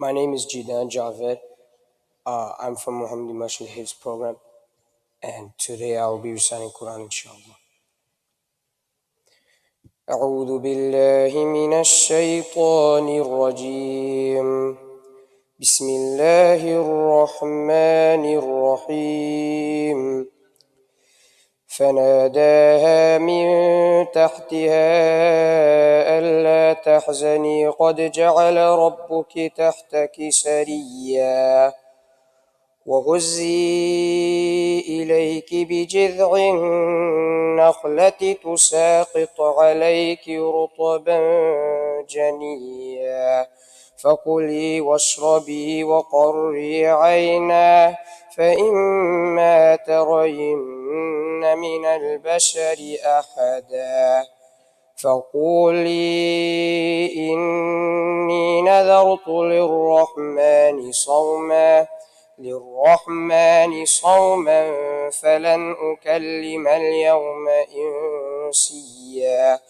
My name is Jidan Javed. I'm from Muhammadi Masjid Hifz program, and today I will be reciting Quran, inshallah. أعوذ بالله من الشيطان الرجيم. بسم الله الرحمن الرحيم. فناداها من تحتها ألا تحزني قد جعل ربك تحتك سريا وهزي إليك بجذع النخلة تساقط عليك رطبا جنيا فكلي واشربي وقري عينا فإما ترين من البشر أحدا فقولي إني نذرت للرحمن صوما فلن أكلم اليوم إنسيا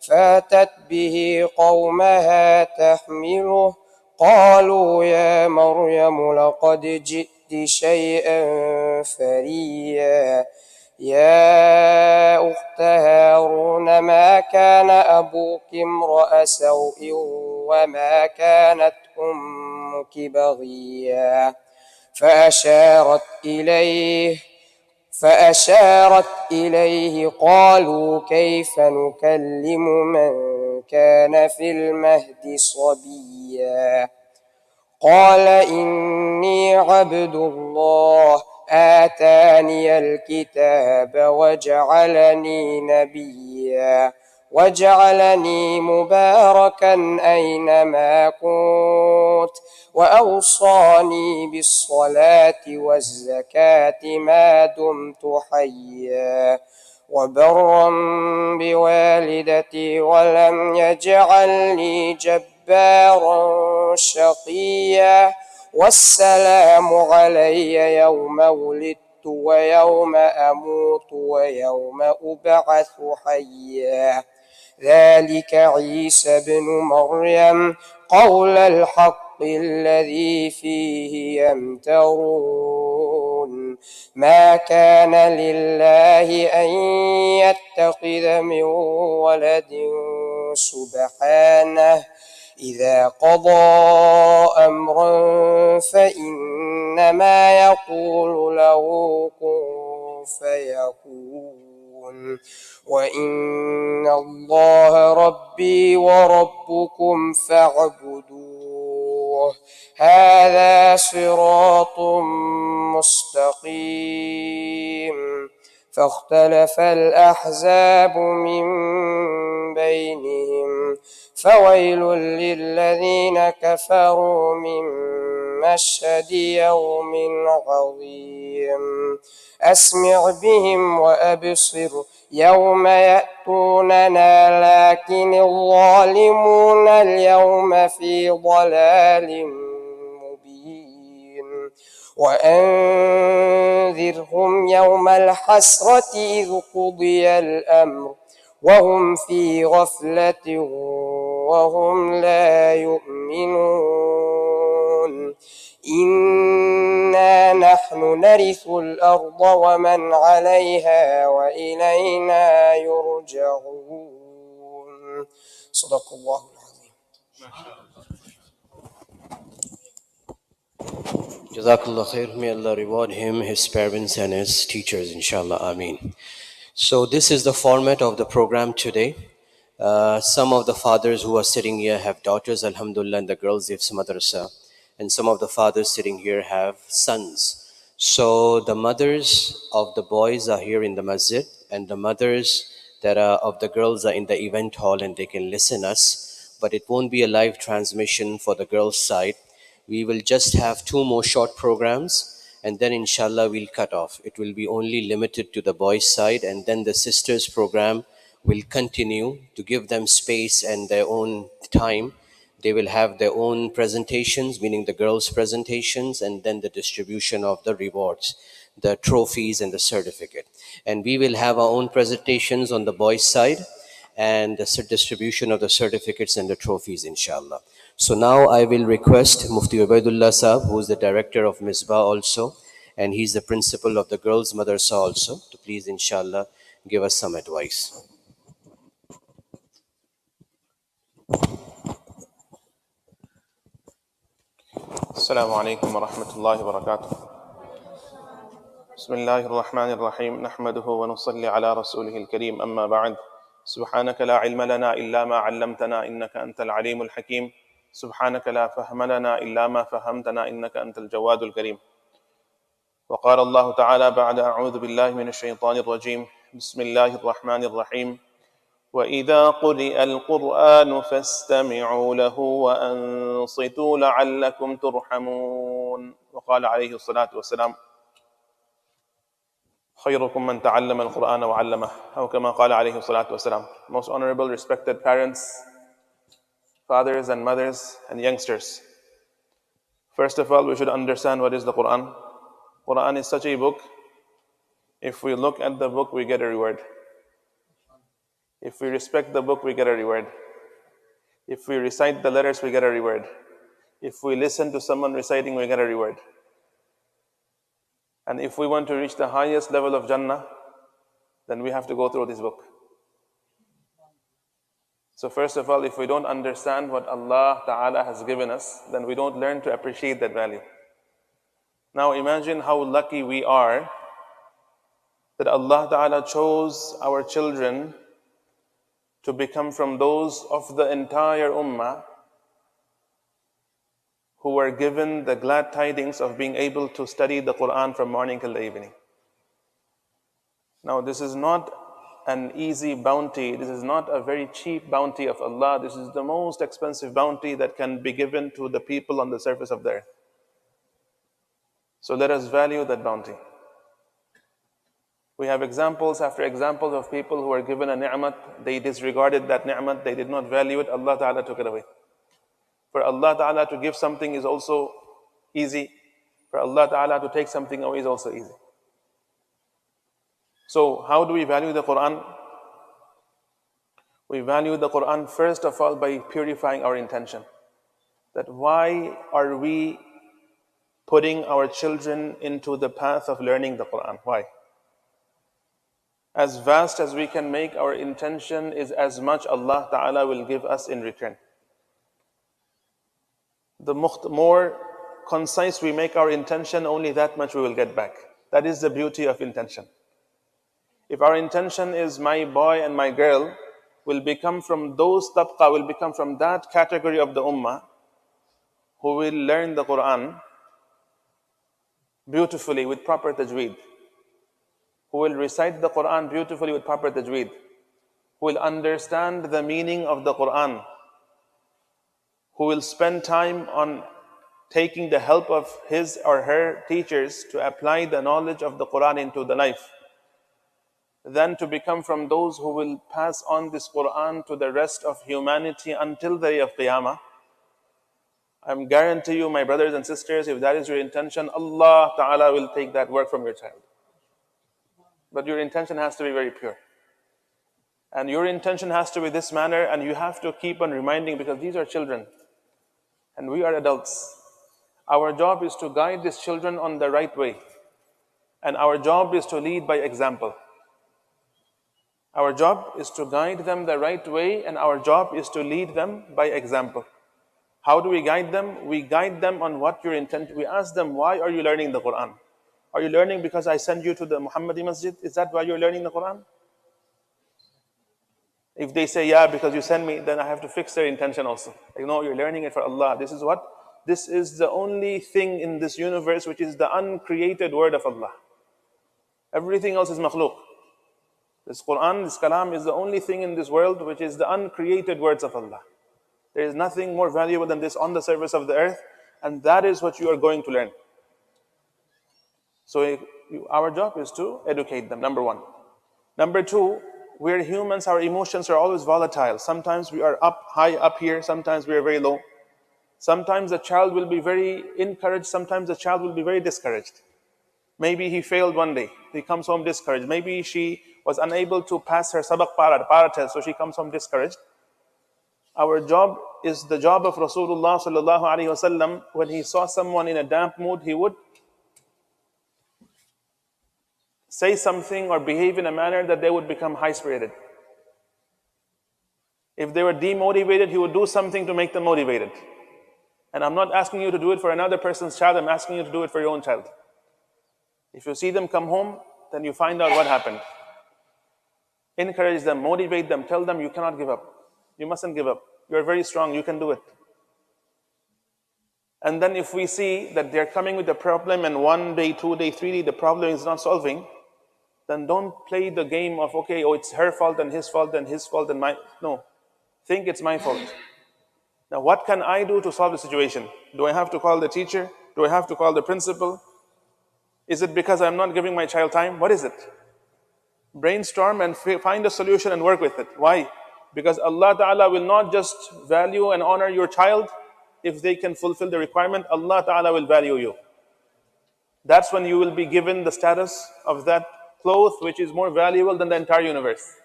فأتت به قومها تحمله قالوا يا مريم لقد جئت شيئا فريا يا أخت هارون ما كان أبوك امرأ سوء وما كانت أمك بغيا فأشارت إليه قالوا كيف نكلم من كان في المهد صبيا قال إني عبد الله آتاني الكتاب وجعلني نبيا وجعلني مباركا أينما كنت وأوصاني بالصلاة والزكاة ما دمت حيا وبرا بوالدتي ولم يجعلني جبارا شقيا والسلام علي يوم ولدت ويوم أموت ويوم أبعث حيا ذلك عيسى بن مريم قول الحق الذي فيه يمترون ما كان لله أن يتخذ من ولد سبحانه إذا قضى أمرا فإنما يقول له كن فيكون وإن الله ربي وربكم فاعبدوه هذا صراط مستقيم فاختلف الأحزاب من بينهم فويل للذين كفروا من مشهد يوم عظيم أسمع بهم وأبصر يوم يأتوننا لكن الظالمون اليوم في ضلال مبين وأنذرهم يوم الحسرة إذ قضي الأمر وهم في غفلة وهم لا يؤمنون إنا نحن نرث الأرض ومن عليها وإلينا يرجعون صدق الله العظيم. Jazakallah khair. May Allah reward him, his parents and his teachers, inshallah. Ameen. So this is the format of the program today. Some of the fathers who are sitting here have daughters, alhamdulillah, and the girls have madrasa. And some of the fathers sitting here have sons. So the mothers of the boys are here in the masjid, and the mothers that are of the girls are in the event hall, and they can listen us. But it won't be a live transmission for the girls' side. We will just have 2 more short programs, and then inshallah we'll cut off. It will be only limited to the boys' side, and then the sisters' program will continue to give them space and their own time. They will have their own presentations, meaning the girls' presentations, and then the distribution of the rewards, the trophies and the certificate. And we will have our own presentations on the boys' side. and the distribution of the certificates and the trophies, inshallah. So now I will request Mufti Ubaidullah Sahab, who is the director of Misbah also, and he's the principal of the girls' madrasa also, to please, inshallah, give us some advice. السلام عليكم ورحمة الله وبركاته. بسم الله الرحمن الرحيم نحمده ونصلي على رسوله الكريم أما بعد سبحانك لا علم لنا إلا ما علمتنا إنك أنت العليم الحكيم سبحانك لا فهم لنا إلا ما فهمتنا إنك أنت الجواد الكريم. وقال الله تعالى بعد أعوذ بالله من الشيطان الرجيم بسم الله الرحمن الرحيم وإذا قرئ القرآن فاستمعوا له وأنصتوا لعلكم ترحمون. وقال عليه الصلاة والسلام خيركم من تعلم القرآن وعلمه أو كما قال عليه الصلاة والسلام. Most honorable, respected parents, fathers and mothers and youngsters. First of all, we should understand what is the Quran. Quran is such a book. If we look at the book, we get a reward. If we respect the book, we get a reward. If we recite the letters, we get a reward. If we listen to someone reciting, we get a reward. And if we want to reach the highest level of Jannah, then we have to go through this book. So first of all, if we don't understand what Allah Ta'ala has given us, then we don't learn to appreciate that value. Now imagine how lucky we are that Allah Ta'ala chose our children to become from those of the entire ummah who were given the glad tidings of being able to study the Quran from morning till the evening. Now this is not an easy bounty, this is not a very cheap bounty of Allah, this is the most expensive bounty that can be given to the people on the surface of the earth. So let us value that bounty. We have examples after examples of people who were given a ni'mat, they disregarded that ni'mat, they did not value it, Allah Ta'ala took it away. For Allah Ta'ala to give something is also easy. For Allah Ta'ala to take something away is also easy. So how do we value the Quran? We value the Quran first of all by purifying our intention. That why are we putting our children into the path of learning the Quran? Why? As vast as we can make our intention is as much Allah Ta'ala will give us in return. The more concise we make our intention, only that much we will get back. That is the beauty of intention. If our intention is my boy and my girl will become from those tabqa, will become from that category of the ummah who will learn the Quran beautifully with proper tajweed, who will recite the Quran beautifully with proper tajweed, who will understand the meaning of the Quran, who will spend time on taking the help of his or her teachers to apply the knowledge of the Quran into the life, then to become from those who will pass on this Quran to the rest of humanity until the day of Qiyamah. I guarantee you, my brothers and sisters, if that is your intention, Allah Ta'ala will take that work from your child. But your intention has to be very pure. And your intention has to be this manner, and you have to keep on reminding, because these are children and we are adults. Our job is to guide these children on the right way. And our job is to lead by example. Our job is to guide them the right way, and our job is to lead them by example. How do we guide them? We guide them on what your intent. We ask them, why are you learning the Quran? Are you learning because I send you to the Muhammadi Masjid? Is that why you're learning the Quran? If they say, yeah, because you send me, then I have to fix their intention also. Like, no, you're learning it for Allah. This is what? This is the only thing in this universe which is the uncreated word of Allah. Everything else is makhluk. This Quran, this kalam is the only thing in this world which is the uncreated words of Allah. There is nothing more valuable than this on the surface of the earth, and that is what you are going to learn. So our job is to educate them, number one. Number two, we're humans, our emotions are always volatile. Sometimes we are high up here, sometimes we are very low. Sometimes the child will be very encouraged, sometimes the child will be very discouraged. Maybe he failed one day, he comes home discouraged. Maybe she was unable to pass her sabaq para test, so she comes home discouraged. Our job is the job of Rasulullah sallallahu alaihi wasallam. When he saw someone in a damp mood, he would say something or behave in a manner that they would become high-spirited. If they were demotivated, he would do something to make them motivated. And I'm not asking you to do it for another person's child, I'm asking you to do it for your own child. If you see them come home, then you find out what happened. Encourage them, motivate them, tell them you cannot give up. You mustn't give up. You're very strong, you can do it. And then if we see that they're coming with a problem and 1 day, 2 day, 3 day, the problem is not solving, then don't play the game of, okay, oh, it's her fault and his fault and his fault and my, no. Think it's my fault. Now, what can I do to solve the situation? Do I have to call the teacher? Do I have to call the principal? Is it because I'm not giving my child time? What is it? Brainstorm and find a solution and work with it. Why? Because Allah Ta'ala will not just value and honor your child if they can fulfill the requirement. Allah Ta'ala will value you. That's when you will be given the status of that cloth which is more valuable than the entire universe.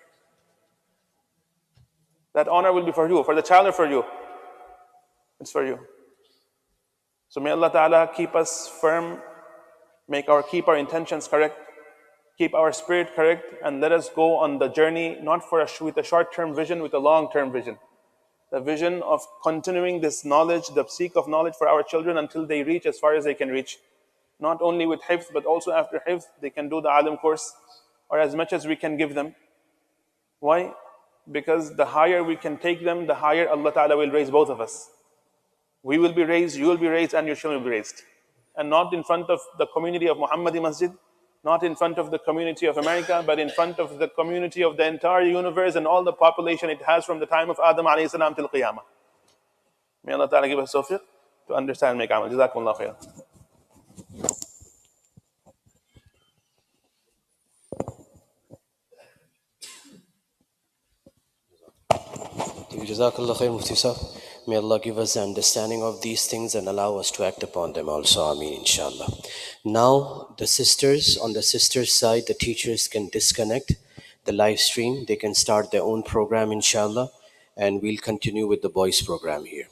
That honor will be for you, for the child or for you? It's for you. So may Allah Ta'ala keep us firm, keep our intentions correct, keep our spirit correct, and let us go on the journey, not with a short-term vision, with a long-term vision. The vision of continuing this knowledge, the seek of knowledge for our children until they reach as far as they can reach. Not only with Hifz, but also after Hifz, they can do the alim course, or as much as we can give them. Why? Because the higher we can take them, the higher Allah Ta'ala will raise both of us. We will be raised, you will be raised, and your children will be raised. And not in front of the community of Muhammadi Masjid, not in front of the community of America, but in front of the community of the entire universe and all the population it has from the time of Adam alayhi salam till Qiyamah. May Allah Ta'ala give us tawfiq to understand and make amal. Jazakumullah khair. Jazakallah khair, Mufti Sahib. May Allah give us the understanding of these things and allow us to act upon them also. Ameen, inshallah. Now, the sisters, on the sisters' side, the teachers can disconnect the live stream. They can start their own program, inshallah, and we'll continue with the boys' program here.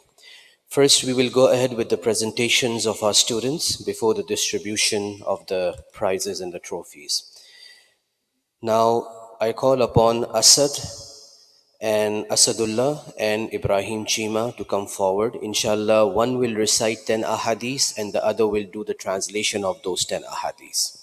First, we will go ahead with the presentations of our students before the distribution of the prizes and the trophies. Now, I call upon Asad and Asadullah and Ibrahim Chima to come forward. Inshallah, one will recite 10 ahadith and the other will do the translation of those 10 ahadith.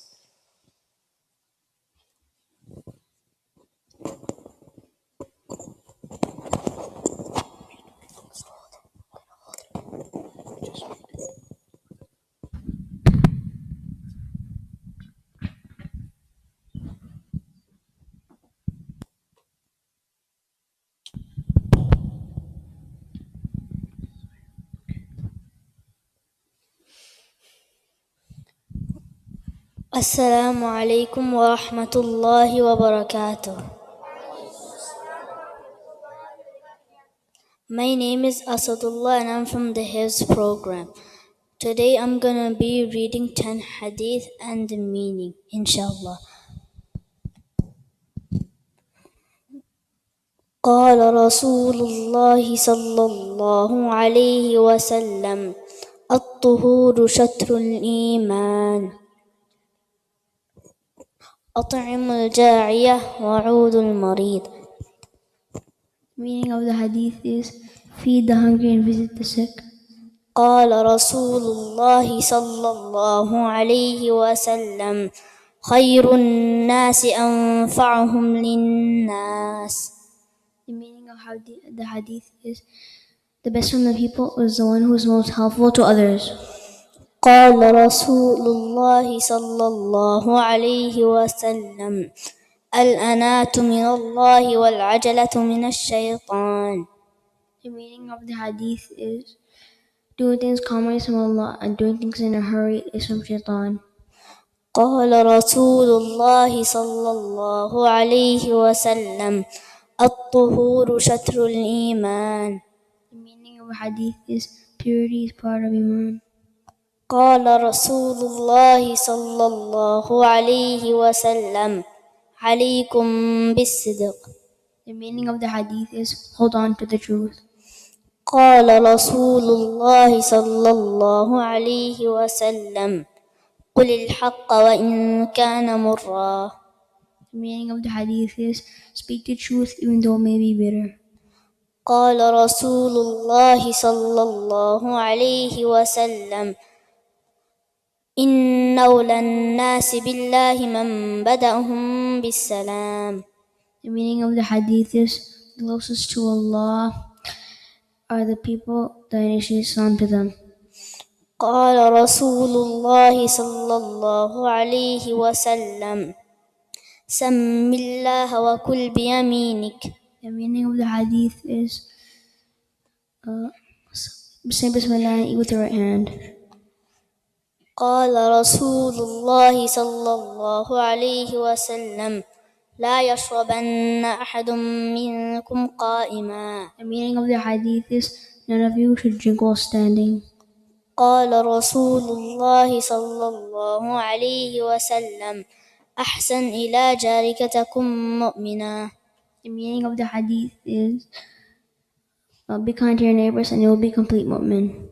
Assalamu alaikum wa rahmatullahi wa barakatuh. My name is Asadullah and I'm from the Hifz program. Today I'm gonna be reading 10 hadith and the meaning, inshallah. قال رسول الله صلى الله عليه وسلم الطهور شطر الإيمان أطعم الجاعية وعود المريض. Meaning of the hadith is feed the hungry and visit the sick. قال رسول الله صلى الله عليه وسلم خير الناس أنفعهم للناس. The meaning of the hadith is the best from the people is the one who is most helpful to others. قال رسول الله صلى الله عليه وسلم الأنات من الله والعجلة من الشيطان. The meaning of the hadith is doing things calmly is from Allah and doing things in a hurry is from shaitan. قال رسول الله صلى الله عليه وسلم الطهور شطر الإيمان. The meaning of the hadith is purity is part of Iman. قال رسول الله صلى الله عليه وسلم عليكم بالصدق. The meaning of the hadith is hold on to the truth. قال رسول الله صلى الله عليه وسلم قل الحق وإن كان مرا. The meaning of the hadith is speak the truth even though it may be bitter. قال رسول الله صلى الله عليه وسلم إن أولى الناس بالله من بدأهم بالسلام. The meaning of the hadith is the closest to Allah are the people that initiate Islam to them. قال رسول الله صلى الله عليه وسلم سم الله وكل بيمينك. The meaning of the hadith is say Bismillah and eat with the right hand. قال رسول الله صلى الله عليه وسلم لا يشربن أحد منكم قائما. The meaning of the hadith is none of you should drink while standing. قال رسول الله صلى الله عليه وسلم أحسن إلى جارك تكن مؤمنا. The meaning of the hadith is be kind to your neighbors and you will be complete mu'min.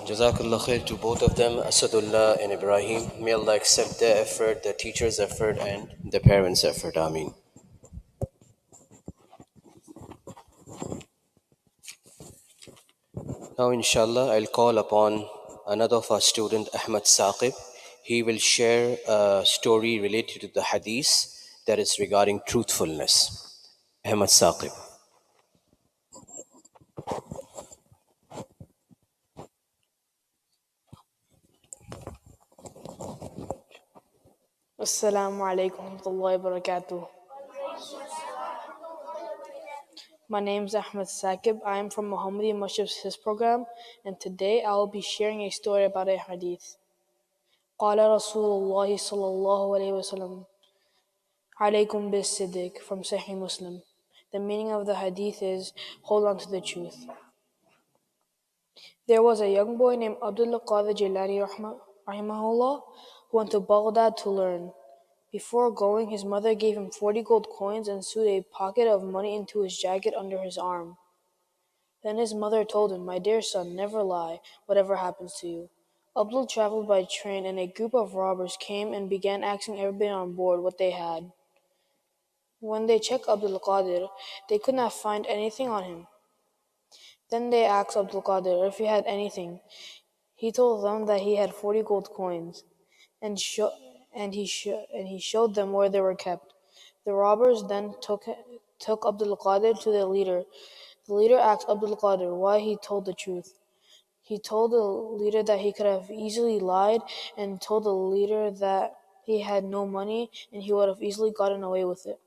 Jazakallah khair to both of them, Asadullah and Ibrahim. May Allah accept their effort, the teacher's effort, and the parents' effort. Ameen. Now, inshallah, I'll call upon another of our student, Ahmad Saqib. He will share a story related to the hadith that is regarding truthfulness. Ahmad Saqib. Assalamu alaikum warahmatullahi wabarakatuh. My name is Ahmed Saqib. I am from Muhammadi Masjid Hifz program, and today I will be sharing a story about a hadith. قال رسول الله صلى الله عليه وسلم عليكم بالصدق, from Sahih Muslim. The meaning of the hadith is hold on to the truth. There was a young boy named Abdul Qadir Jilani rahimahullah who went to Baghdad to learn. Before going, his mother gave him 40 gold coins and sewed a pocket of money into his jacket under his arm. Then his mother told him, "My dear son, never lie, whatever happens to you." Abdul traveled by train, and a group of robbers came and began asking everybody on board what they had. When they checked Abdul Qadir, they could not find anything on him. Then they asked Abdul Qadir if he had anything. He told them that he had 40 gold coins, and he showed them where they were kept. The robbers then took Abdul Qadir to the leader. The leader asked Abdul Qadir why he told the truth. He told the leader that he could have easily lied, and told the leader that he had no money and he would have easily gotten away with it.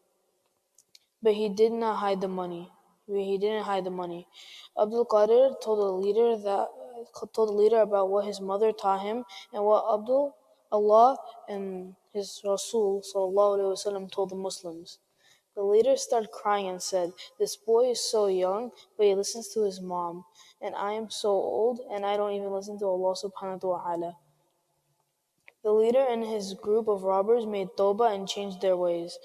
But he did not hide the money. He didn't hide the money. Abdul Qadir told the leader about what his mother taught him and what Allah and his Rasul sallallahu alaihi wasallam told the Muslims. The leader started crying and said, "This boy is so young, but he listens to his mom, and I am so old, and I don't even listen to Allah subhanahu wa ta'ala." The leader and his group of robbers made tawbah and changed their ways.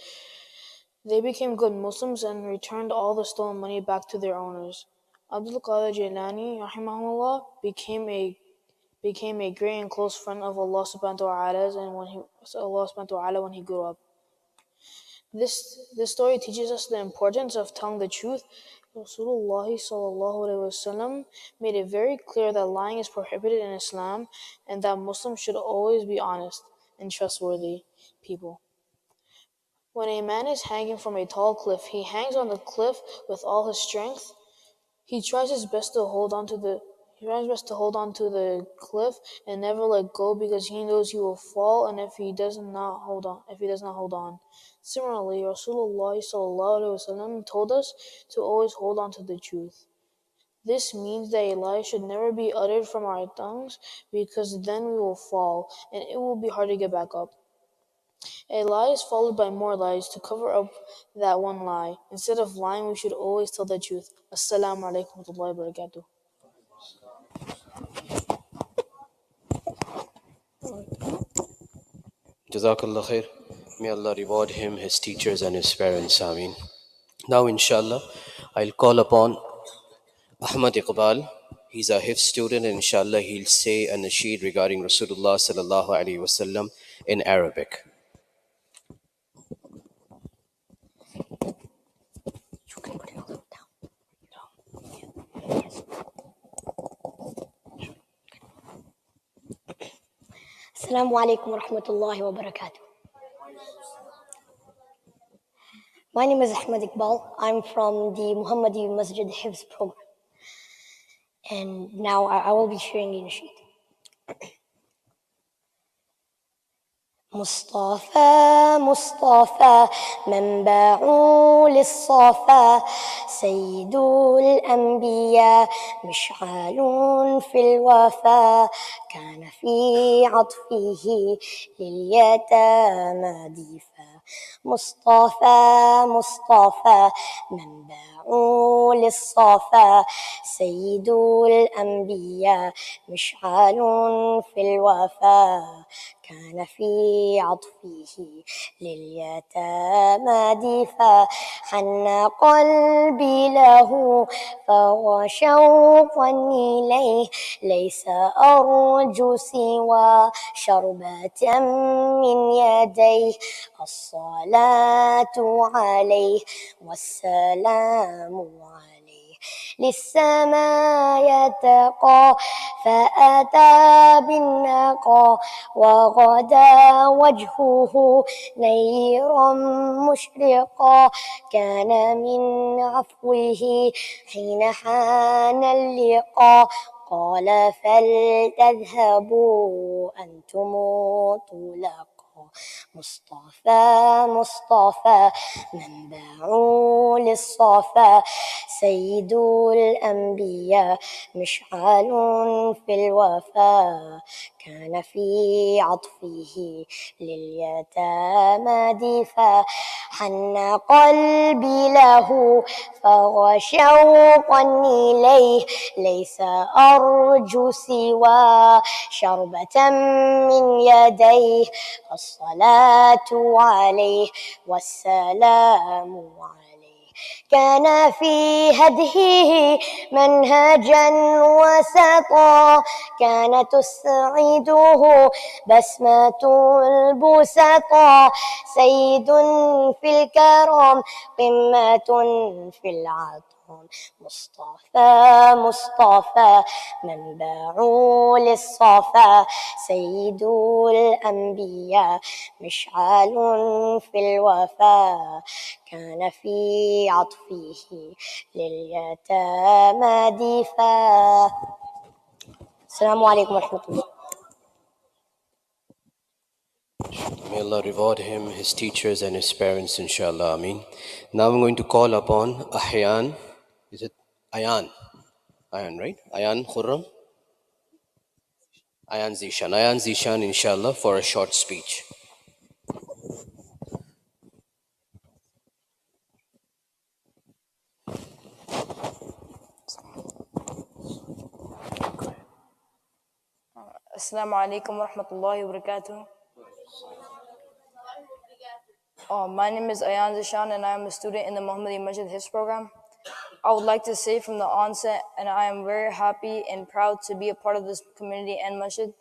They became good Muslims and returned all the stolen money back to their owners. Abdul Qadir Jilani rahimahullah became a great and close friend of Allah subhanahu wa ta'ala when he grew up. This story teaches us the importance of telling the truth. Rasulullah sallallahu alaihi wasallam made it very clear that lying is prohibited in Islam and that Muslims should always be honest and trustworthy people. When a man is hanging from a tall cliff, he hangs on the cliff with all his strength. He tries his best to hold on to the cliff and never let go, because he knows he will fall and if he does not hold on. Similarly, Rasulullah sallallahu alaihi wasallam told us to always hold on to the truth. This means that a lie should never be uttered from our tongues, because then we will fall and it will be hard to get back up. A lie is followed by more lies to cover up that one lie. Instead of lying, we should always tell the truth. Assalamu alaikum warahmatullahi wabarakatuh. Jazakallah khair. May Allah reward him, his teachers, and his parents. Ameen. Now, inshallah, I'll call upon Ahmad Iqbal. He's a Hifz student, and inshallah, he'll say a nasheed regarding Rasulullah sallallahu alaihi wasallam in Arabic. Assalamu alaikum wa rahmatullahi wa barakatuh. My name is Ahmad Iqbal. I'm from the Muhammadi Masjid Hifz program. And now I will be sharing a nasheed. مصطفى مصطفى منبع للصفا سيد الأنبياء مشعل في الوفا كان في عطفه لليتامى ضيفا مصطفى مصطفى منبع للصفا سيد الأنبياء مشعل في الوفا كان في عطفه لليتامى ضيفا حن قلبي له فهو شوقا إليه ليس أرجو سوى شربة من يديه الصلاة عليه والسلام عليه للسماء يتقى فأتى بالنقى وغدا وجهه نيرا مشرقا كان من عفوه حين حان اللقاء قال فلتذهبوا أنتم طلقا مصطفى مصطفى منبع للصفا سيد الأنبياء مشعل في الوفا كان في عطفه لليتامى ضيفا حن قلبي له فهو شوقا إليه ليس أرجو سوى شربة من يديه الصلاة عليه والسلام عليه كان في هديه منهجا وسطا كان تسعده بسمة البسطا سيد في الكرم قمة في العطاء مصطفى مصطفى منبع للصفا سيد الأنبياء مشعل في الوفا كان في عطفه لليتامى ضيفا السلام عليكم ورحمة الله. May Allah reward him, his teachers, and his parents, inshallah. Ameen. Now I'm going to call upon Ahyan. Is it Ayan? Ayan, right? Ayan Khurram? Ayan Zishan. Ayan Zishan, inshallah, for a short speech. Assalamu alaikum wa rahmatullahi wa barakatuh. My name is Ayan Zishan and I am a student in the Muhammadi Masjid Hifz program. I would like to say from the onset, and I am very happy and proud to be a part of this community and masjid.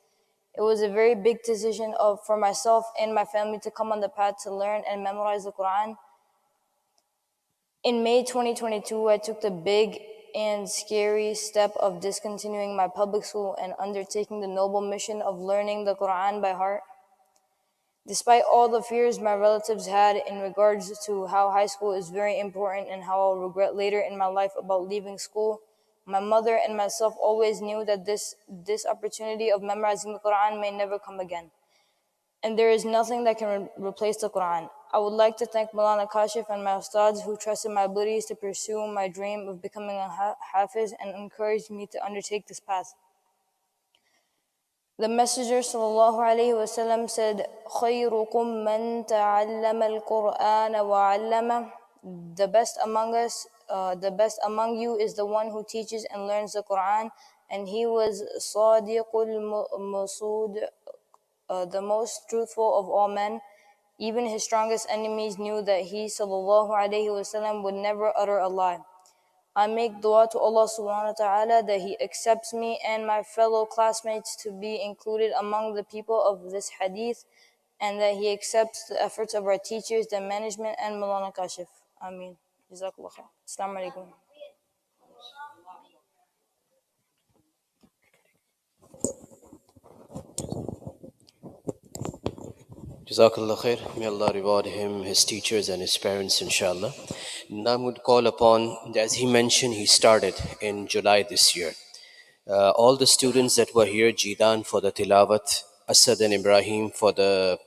It was a very big decision for myself and my family to come on the path to learn and memorize the Quran. In May 2022, I took the big and scary step of discontinuing my public school and undertaking the noble mission of learning the Quran by heart. Despite all the fears my relatives had in regards to how high school is very important and how I'll regret later in my life about leaving school, my mother and myself always knew that this opportunity of memorizing the Quran may never come again. And there is nothing that can replace the Quran. I would like to thank Maulana Kashif and my ustads who trusted my abilities to pursue my dream of becoming a hafiz and encouraged me to undertake this path. The Messenger ﷺ said, خَيْرُكُمْ مَنْ تَعَلَّمَ الْقُرْآنَ وَعَلَّمَهُ. The best among you is the one who teaches and learns the Quran. And he was صَادِقُ الْمَصْدُوق the most truthful of all men. Even his strongest enemies knew that he sallallahu alaihi wasallam would never utter a lie. I make dua to Allah subhanahu wa ta'ala that He accepts me and my fellow classmates to be included among the people of this hadith, and that He accepts the efforts of our teachers, the management, and Maulana Kashif. Ameen. Jazakallah khair. Assalamu alaikum. Jazakallah khair. May Allah reward him, his teachers, and his parents, inshallah. Now I would call upon, as he mentioned, he started in July this year. All the students that were here, Jidan for the tilawat, Asad and Ibrahim for the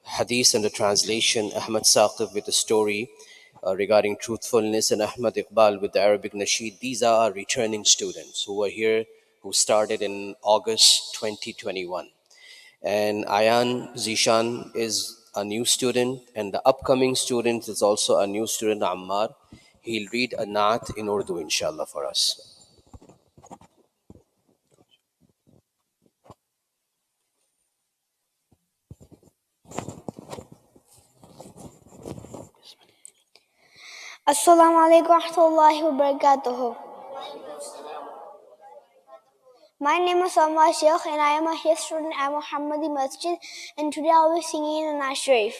hadith and the translation, Ahmad Saqib with the story regarding truthfulness, and Ahmad Iqbal with the Arabic Nasheed. These are our returning students who were here, who started in August 2021. And Ayan Zishan is a new student, and the upcoming student is also a new student, Ammar. He'll read a Naat in Urdu, inshallah, for us. Assalamu alaikum wa rahmatullahi wa barakatuh. My name is Salma Sheikh and I am a Hifz student at Muhammadi Masjid, and today I will be singing the Naat Sharif.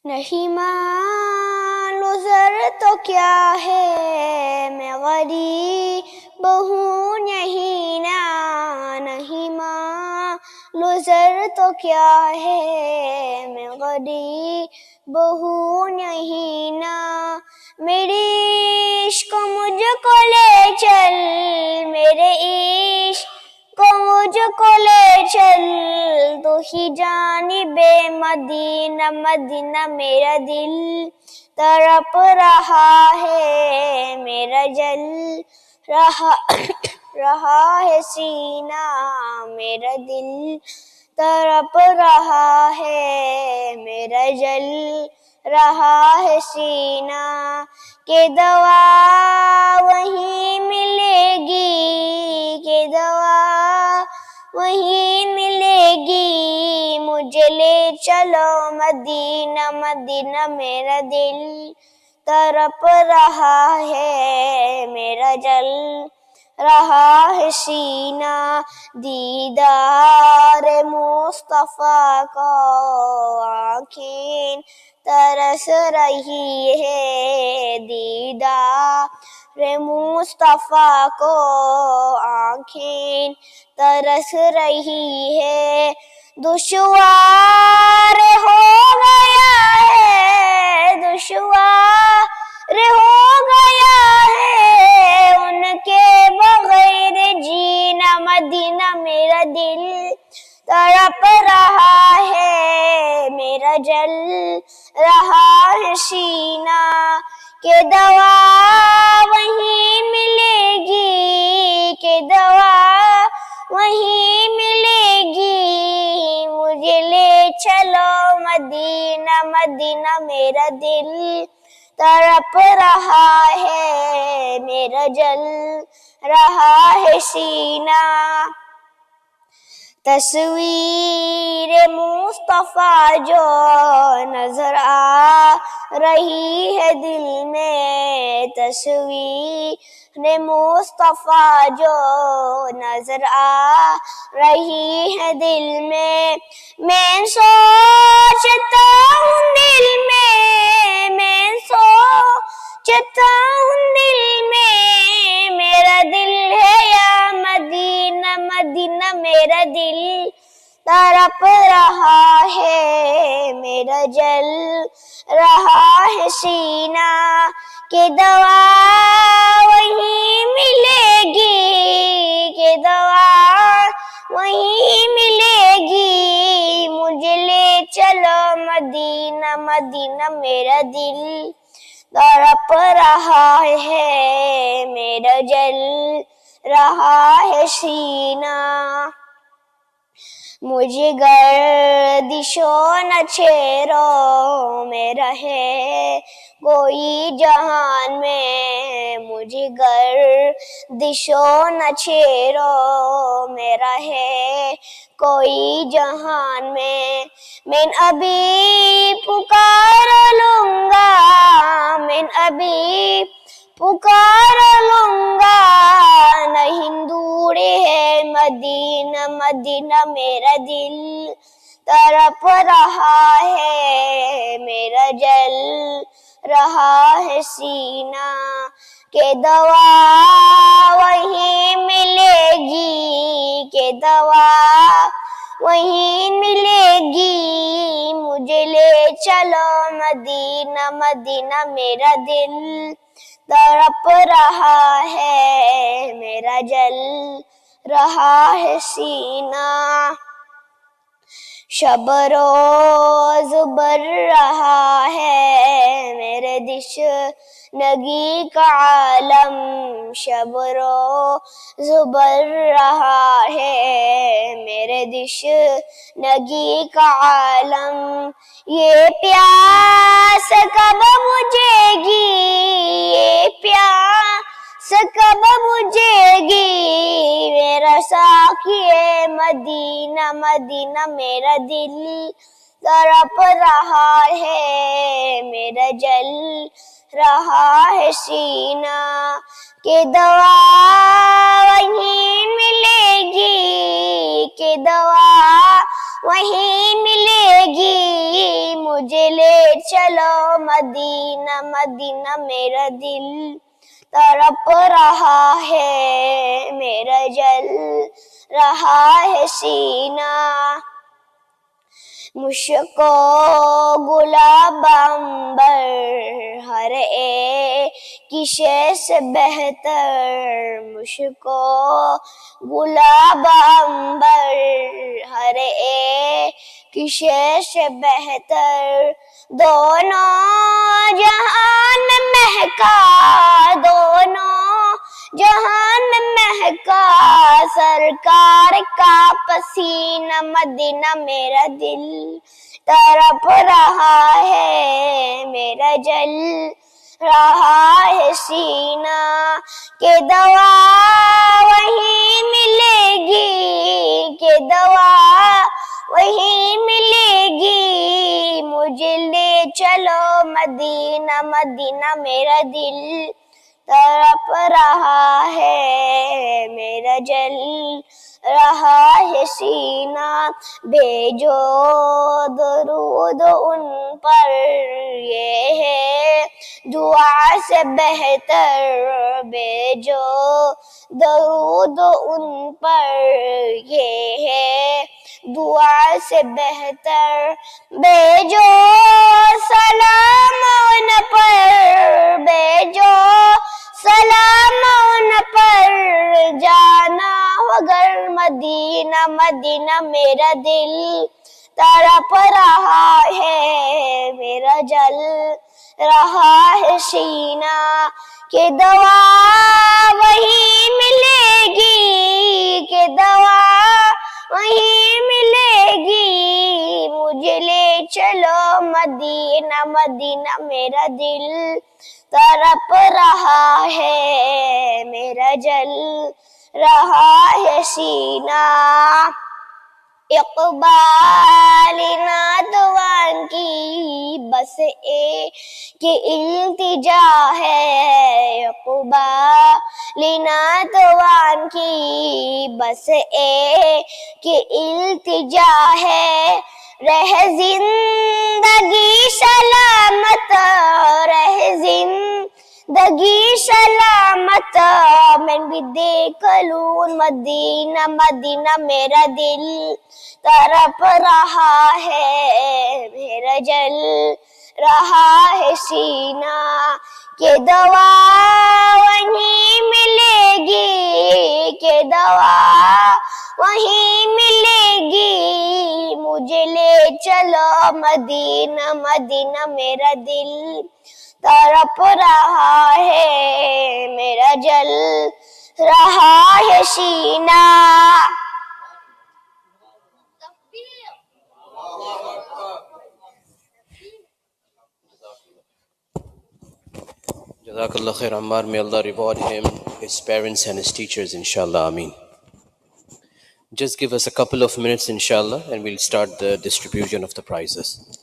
نہیں مال و زر تو کیا ہے میں غریب ہوں یہی نا نہیں مال و زر تو کیا ہے میں غریب ہوں یہی نا میری عشق مجھ کو لے چل میرے عشق کو مجھ کو لے چل تو ہی جانب مدینہ مدینہ میرا دل تڑپ رہا ہے میرا جل رہا ہے سینہ میرا دل تڑپ رہا ہے میرا جل رہا ہے سینہ کہ دوا وہیں ملے گی کہ دوا وہیں ملے گی مجھے لے چلو مدینہ مدینہ میرا دل تڑپ رہا ہے میرا جل رہا ہے سینہ دیدار مصطفیٰ کو آنکھیں ترس رہی ہے دیدار مصطفیٰ کو آنکھیں ترس رہی ہے دشوار ہو گیا ہے دشوار ہو گیا ہے ان کے بغیر جینا مدینہ میرا دل تڑپ رہا ہے میرا جل رہا ہے سینہ کہ دوا وہیں ملے گی کہ دوا وہیں ملے گی مجھے لے چلو مدینہ مدینہ میرا دل تڑپ رہا ہے میرا جل رہا ہے سینہ تصویر مصطفیٰ جو نظر آ رہی ہے دل میں تصویر مصطفیٰ جو نظر آ رہی ہے دل میں سوچتا ہوں دل میں سوچتا ہوں دل میں میرا دل ہے یا مدینہ مدینہ میرا دل تڑپ رہا ہے میرا جل رہا ہے سینہ کہ دوا وہیں ملے گی کہ دوا وہیں ملے گی مجھے لے چلو مدینہ مدینہ میرا دل تڑپ رہا ہے میرا جل رہا ہے سینہ مجھے گردشوں نچھیروں میں رہے کوئی جہان میں، مجھے گردشوں نچھیروں میں رہے کوئی جہان میں ابھی پکار لوں گا، میں ابھی پکار لوں گا، نہیں دور ہے مدینہ مدینہ، میرا دل تڑپ رہا ہے، میرا جل رہا ہے سینہ، کہ دوا وہیں ملے گی، کہ دوا وہیں ملے گی، مجھے لے چلو مدینہ مدینہ، میرا دل تڑپ رہا ہے، میرا جل رہا ہے سینہ، شب روز بر رہا ہے میرے تشنگی کا عالم، شب روز بر رہا ہے میرے تشنگی کا عالم، یہ پیاس کب بجھے گی، یہ پیاس کب بجھے گی، میرا ساقی مدینہ مدینہ، میرا دل تڑپ رہا ہے، میرا جل رہا ہے سینہ، کہ دوا وہیں ملے گی، کہ دوا وہیں ملے گی، مجھے لے چلو مدینہ مدینہ، میرا دل تڑپ رہا ہے، میرا جل رہا ہے سینہ، مشک و گلاب عنبر ہر ایک شے سے بہتر، مشک و گلاب عنبر ہر ایک شے سے بہتر، دونوں جہان میں مہکا، دونوں جہان میں مہکا سرکار کا پسینہ، مدینہ میرا دل تڑپ رہا ہے، میرا جل رہا ہے سینہ، کہ دوا وہیں ملے گی، کہ دوا وہیں ملے گی، مجھے لے چلو مدینہ مدینہ، میرا دل تڑپ رہا ہے، میرا جل رہا ہے سینہ، بھیجو درود ان پر، یہ ہے دعا سے بہتر، بھیجو درود ان پر، یہ ہے دعا سے بہتر، بھیجو سلام ان پر، بھیجو سلام ان پر، جانا اگر مدینہ مدینہ، میرا دل تڑپ رہا ہے، میرا جل رہا ہے سینہ، کہ دوا وہیں ملے گی، کہ دوا وہیں ملے گی، مجھے لے چلو مدینہ مدینہ، میرا دل تڑپ رہا ہے، میرا جل رہا ہے سینہ، اقبال ناتوان کی بس ایک التجا ہے، اقبال ناتوان کی بس ایک التجا ہے، رہ زندگی سلامت، رہ زندگی سلامت، میں بھی دیکھ لوں مدینہ مدینہ، میرا دل تڑپ رہا ہے، میرا جل رہا ہے سینہ، کہ دوا وہیں ملے گی، کہ دوا وہیں ملے گی، مجھے لے چلو مدینہ مدینہ، میرا دل تڑپ رہا ہے، میرا جل رہا ہے سینہ۔ Jazakallah khair Ammar. May Allah reward him, his parents and his teachers, inshallah. Ameen. Just give us a couple of minutes, inshallah, and we'll start the distribution of the prizes.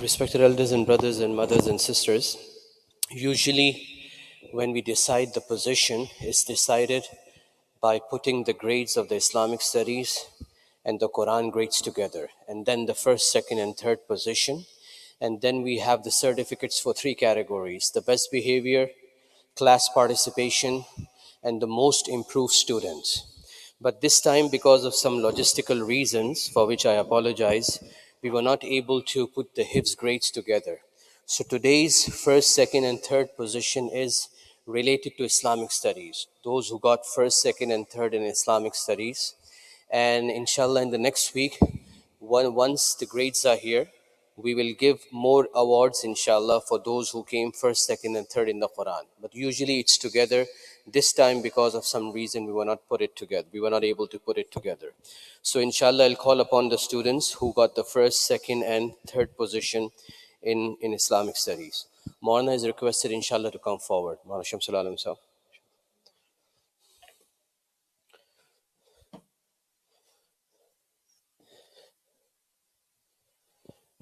Respected elders and brothers and mothers and sisters, usually when we decide the position, it's decided by putting the grades of the Islamic studies and the Quran grades together, and then the first, second, and third position. And then we have the certificates for three categories: the best behavior, class participation, and the most improved students. But this time, because of some logistical reasons, for which I apologize, we were not able to put the Hifz grades together. So today's first, second, and third position is related to Islamic studies. Those who got first, second, and third in Islamic studies. And inshallah, in the next week, once the grades are here, we will give more awards, inshallah, for those who came first, second, and third in the Quran. But usually it's together. This time, because of some reason, we were not put it together. We were not able to put it together. So inshallah, I'll call upon the students who got the first, second, and third position in Islamic studies. Maulana is requested, inshallah, to come forward. Maulana Shamsul Alam sir.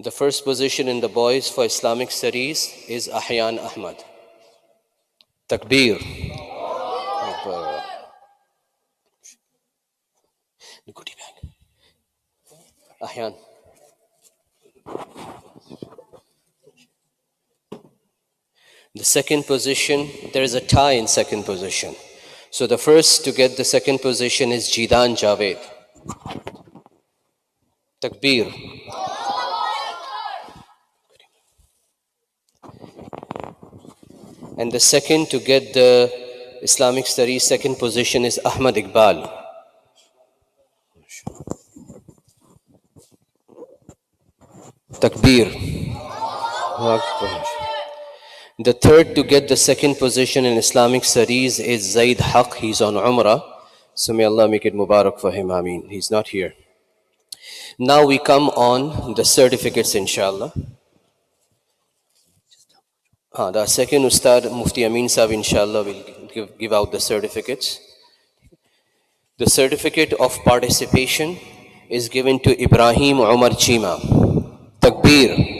The first position in the boys for Islamic studies is Ahyan Ahmad. Takbir. Akbar. The goodie bag. Ahyan. The second position, there is a tie in second position. So the first to get the second position is Jidan Javed. Takbir. And the second to get the Islamic Studies, second position is Ahmad Iqbal. Takbir. Akbar. The third to get the second position in Islamic Studies is Zaid Haq. He's on Umrah. So may Allah make it Mubarak for him. Ameen. He's not here. Now we come on the certificates, inshallah. The second Ustad Mufti Amin Sahib, inshallah, will give out the certificates. The certificate of participation is given to Ibrahim Umar Chima. Takbir.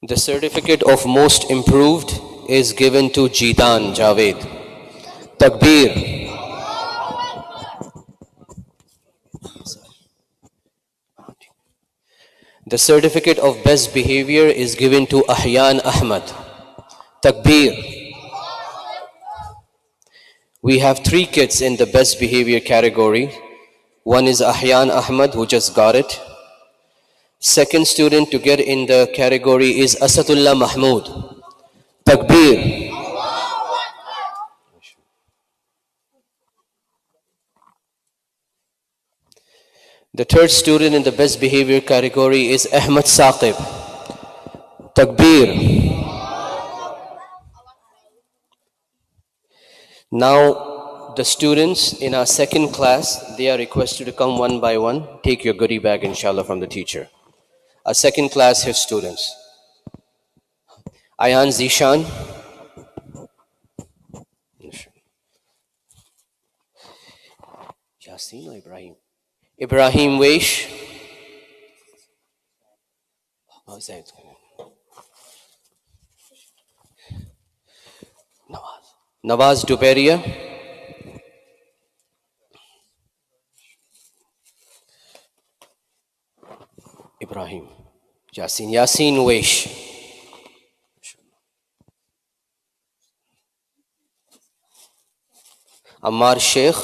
The certificate of most improved is given to Jitan Javed. Takbir. The certificate of best behavior is given to Ahyan Ahmad. Takbir. We have 3 kids in the best behavior category. One is Ahyan Ahmad, who just got it. Second student to get in the category is Asadullah Mahmood. Takbir. The third student in the best behavior category is Ahmad Saqib. Takbir. Now, the students in our second class, they are requested to come one by one. Take your goodie bag, inshallah, from the teacher. Our second class Hifz students. Ayan Zishan. Yasin or Ibrahim? Ibrahim Weish. Nawaz Duberia. Ibrahim. Yasin Weish. Ammar Sheikh.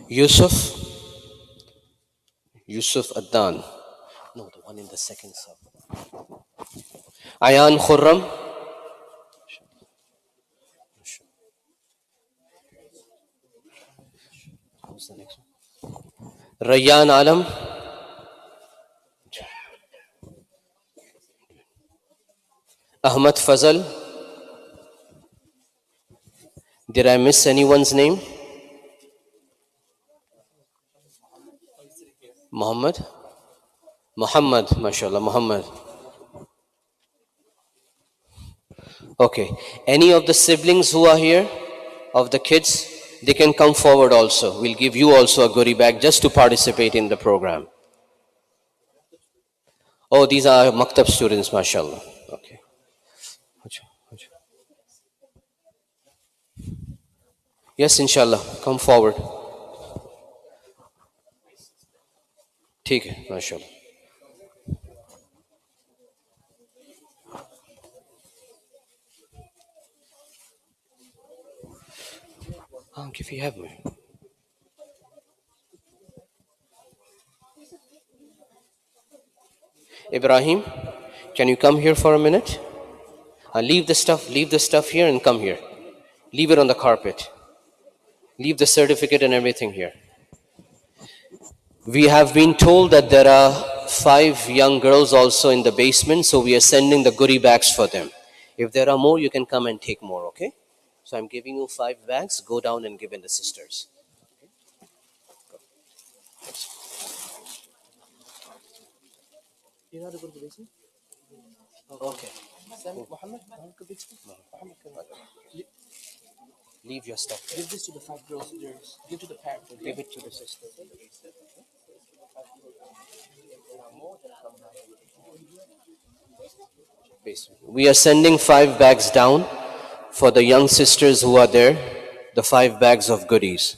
Yusuf Adnan. No, the one in the second sub. Ayan Khurram. Who's the next one? Rayyan Alam. Ahmad Fazal. Did I miss anyone's name? Muhammad, mashallah, Muhammad. Okay. Any of the siblings who are here, of the kids, they can come forward also. We'll give you also a goodie bag just to participate in the program. Oh, these are Maktab students, mashallah. Okay. Yes, inshallah. Come forward. ठीक है, माशाल्लाह. If you have me. Ibrahim, can you come here for a minute? Leave the stuff here and come here. Leave it on the carpet. Leave the certificate and everything here. We have been told that there are 5 young girls also in the basement, so we are sending the goodie bags for them. If there are more, you can come and take more, okay? So I'm giving you 5 bags. Go down and give in the sisters. You know how to go to the basement? Okay. Leave your stuff there. Give this to the 5 girls. Give to the parents. Give it to the sister. We are sending 5 bags down for the young sisters who are there. The 5 bags of goodies.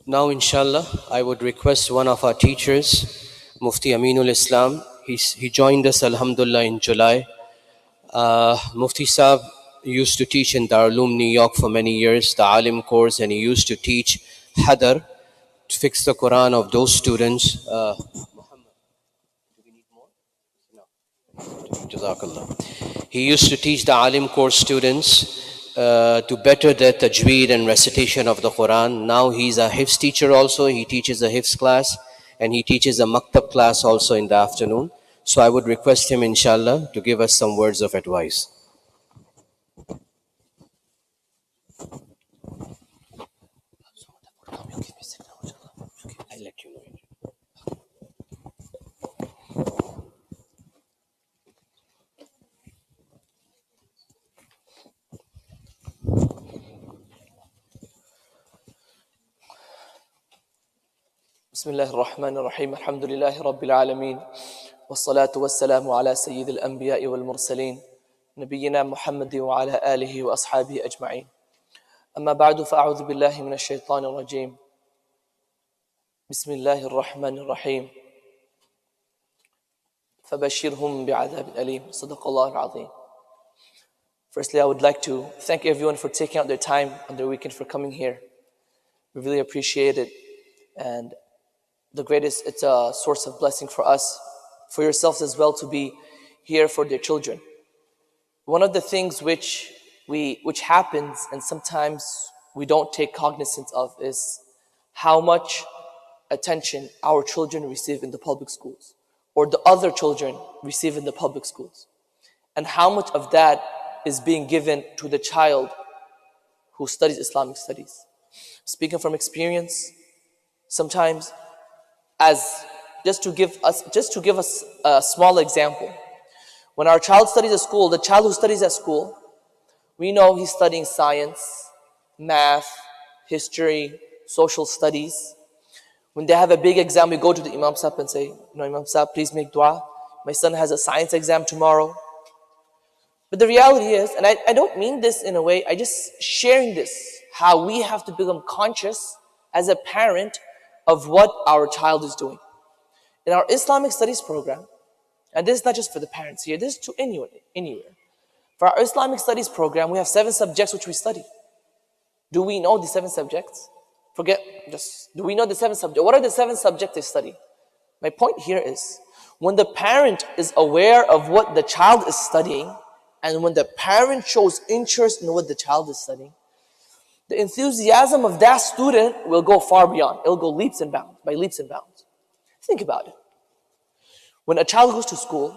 Now, inshallah, I would request one of our teachers, Mufti Aminul Islam. He joined us, alhamdulillah, in July. Mufti Saab used to teach in Darul New York for many years, the Alim course, and he used to teach Hadar, to fix the Quran of those students. Jazakallah. He used to teach the Alim course students to better their tajweed and recitation of the Quran. Now he's a Hifz teacher also. He teaches a Hifz class and he teaches a Maktab class also in the afternoon. So I would request him, inshallah, to give us some words of advice. I'll let you know. بسم الله الرحمن الرحيم الحمد لله رب العالمين والصلاة والسلام على سيد الأنبياء والمرسلين نبينا محمد وعلى آله وأصحابه أجمعين أما بعد فأعوذ بالله من الشيطان الرجيم بسم الله الرحمن الرحيم فبشرهم بعذاب أليم صدق الله العظيم. Firstly, I would like to thank everyone for taking out their time on their weekend for coming here. We really appreciate it, and it's a source of blessing for us, for yourselves as well, to be here for their children. One of the things which happens and sometimes we don't take cognizance of is how much attention our children receive in the public schools, or the other children receive in the public schools, and how much of that is being given to the child who studies Islamic studies. Speaking from experience, sometimes, just to give us a small example, when our child studies at school, the child who studies at school, we know he's studying science, math, history, social studies. When they have a big exam, we go to the Imam Sahib and say, Imam Sahib, please make dua. My son has a science exam tomorrow. But the reality is, and I don't mean this in a way, I just sharing this, how we have to become conscious as a parent of what our child is doing. In our Islamic studies program, and this is not just for the parents here, this is to anyone, anywhere. For our Islamic studies program, we have 7 subjects which we study. Do we know the 7 subjects? Do we know the 7 subjects? What are the 7 subjects they study? My point here is, when the parent is aware of what the child is studying, and when the parent shows interest in what the child is studying, the enthusiasm of that student will go far beyond. It'll go leaps and bounds, by leaps and bounds. Think about it. When a child goes to school,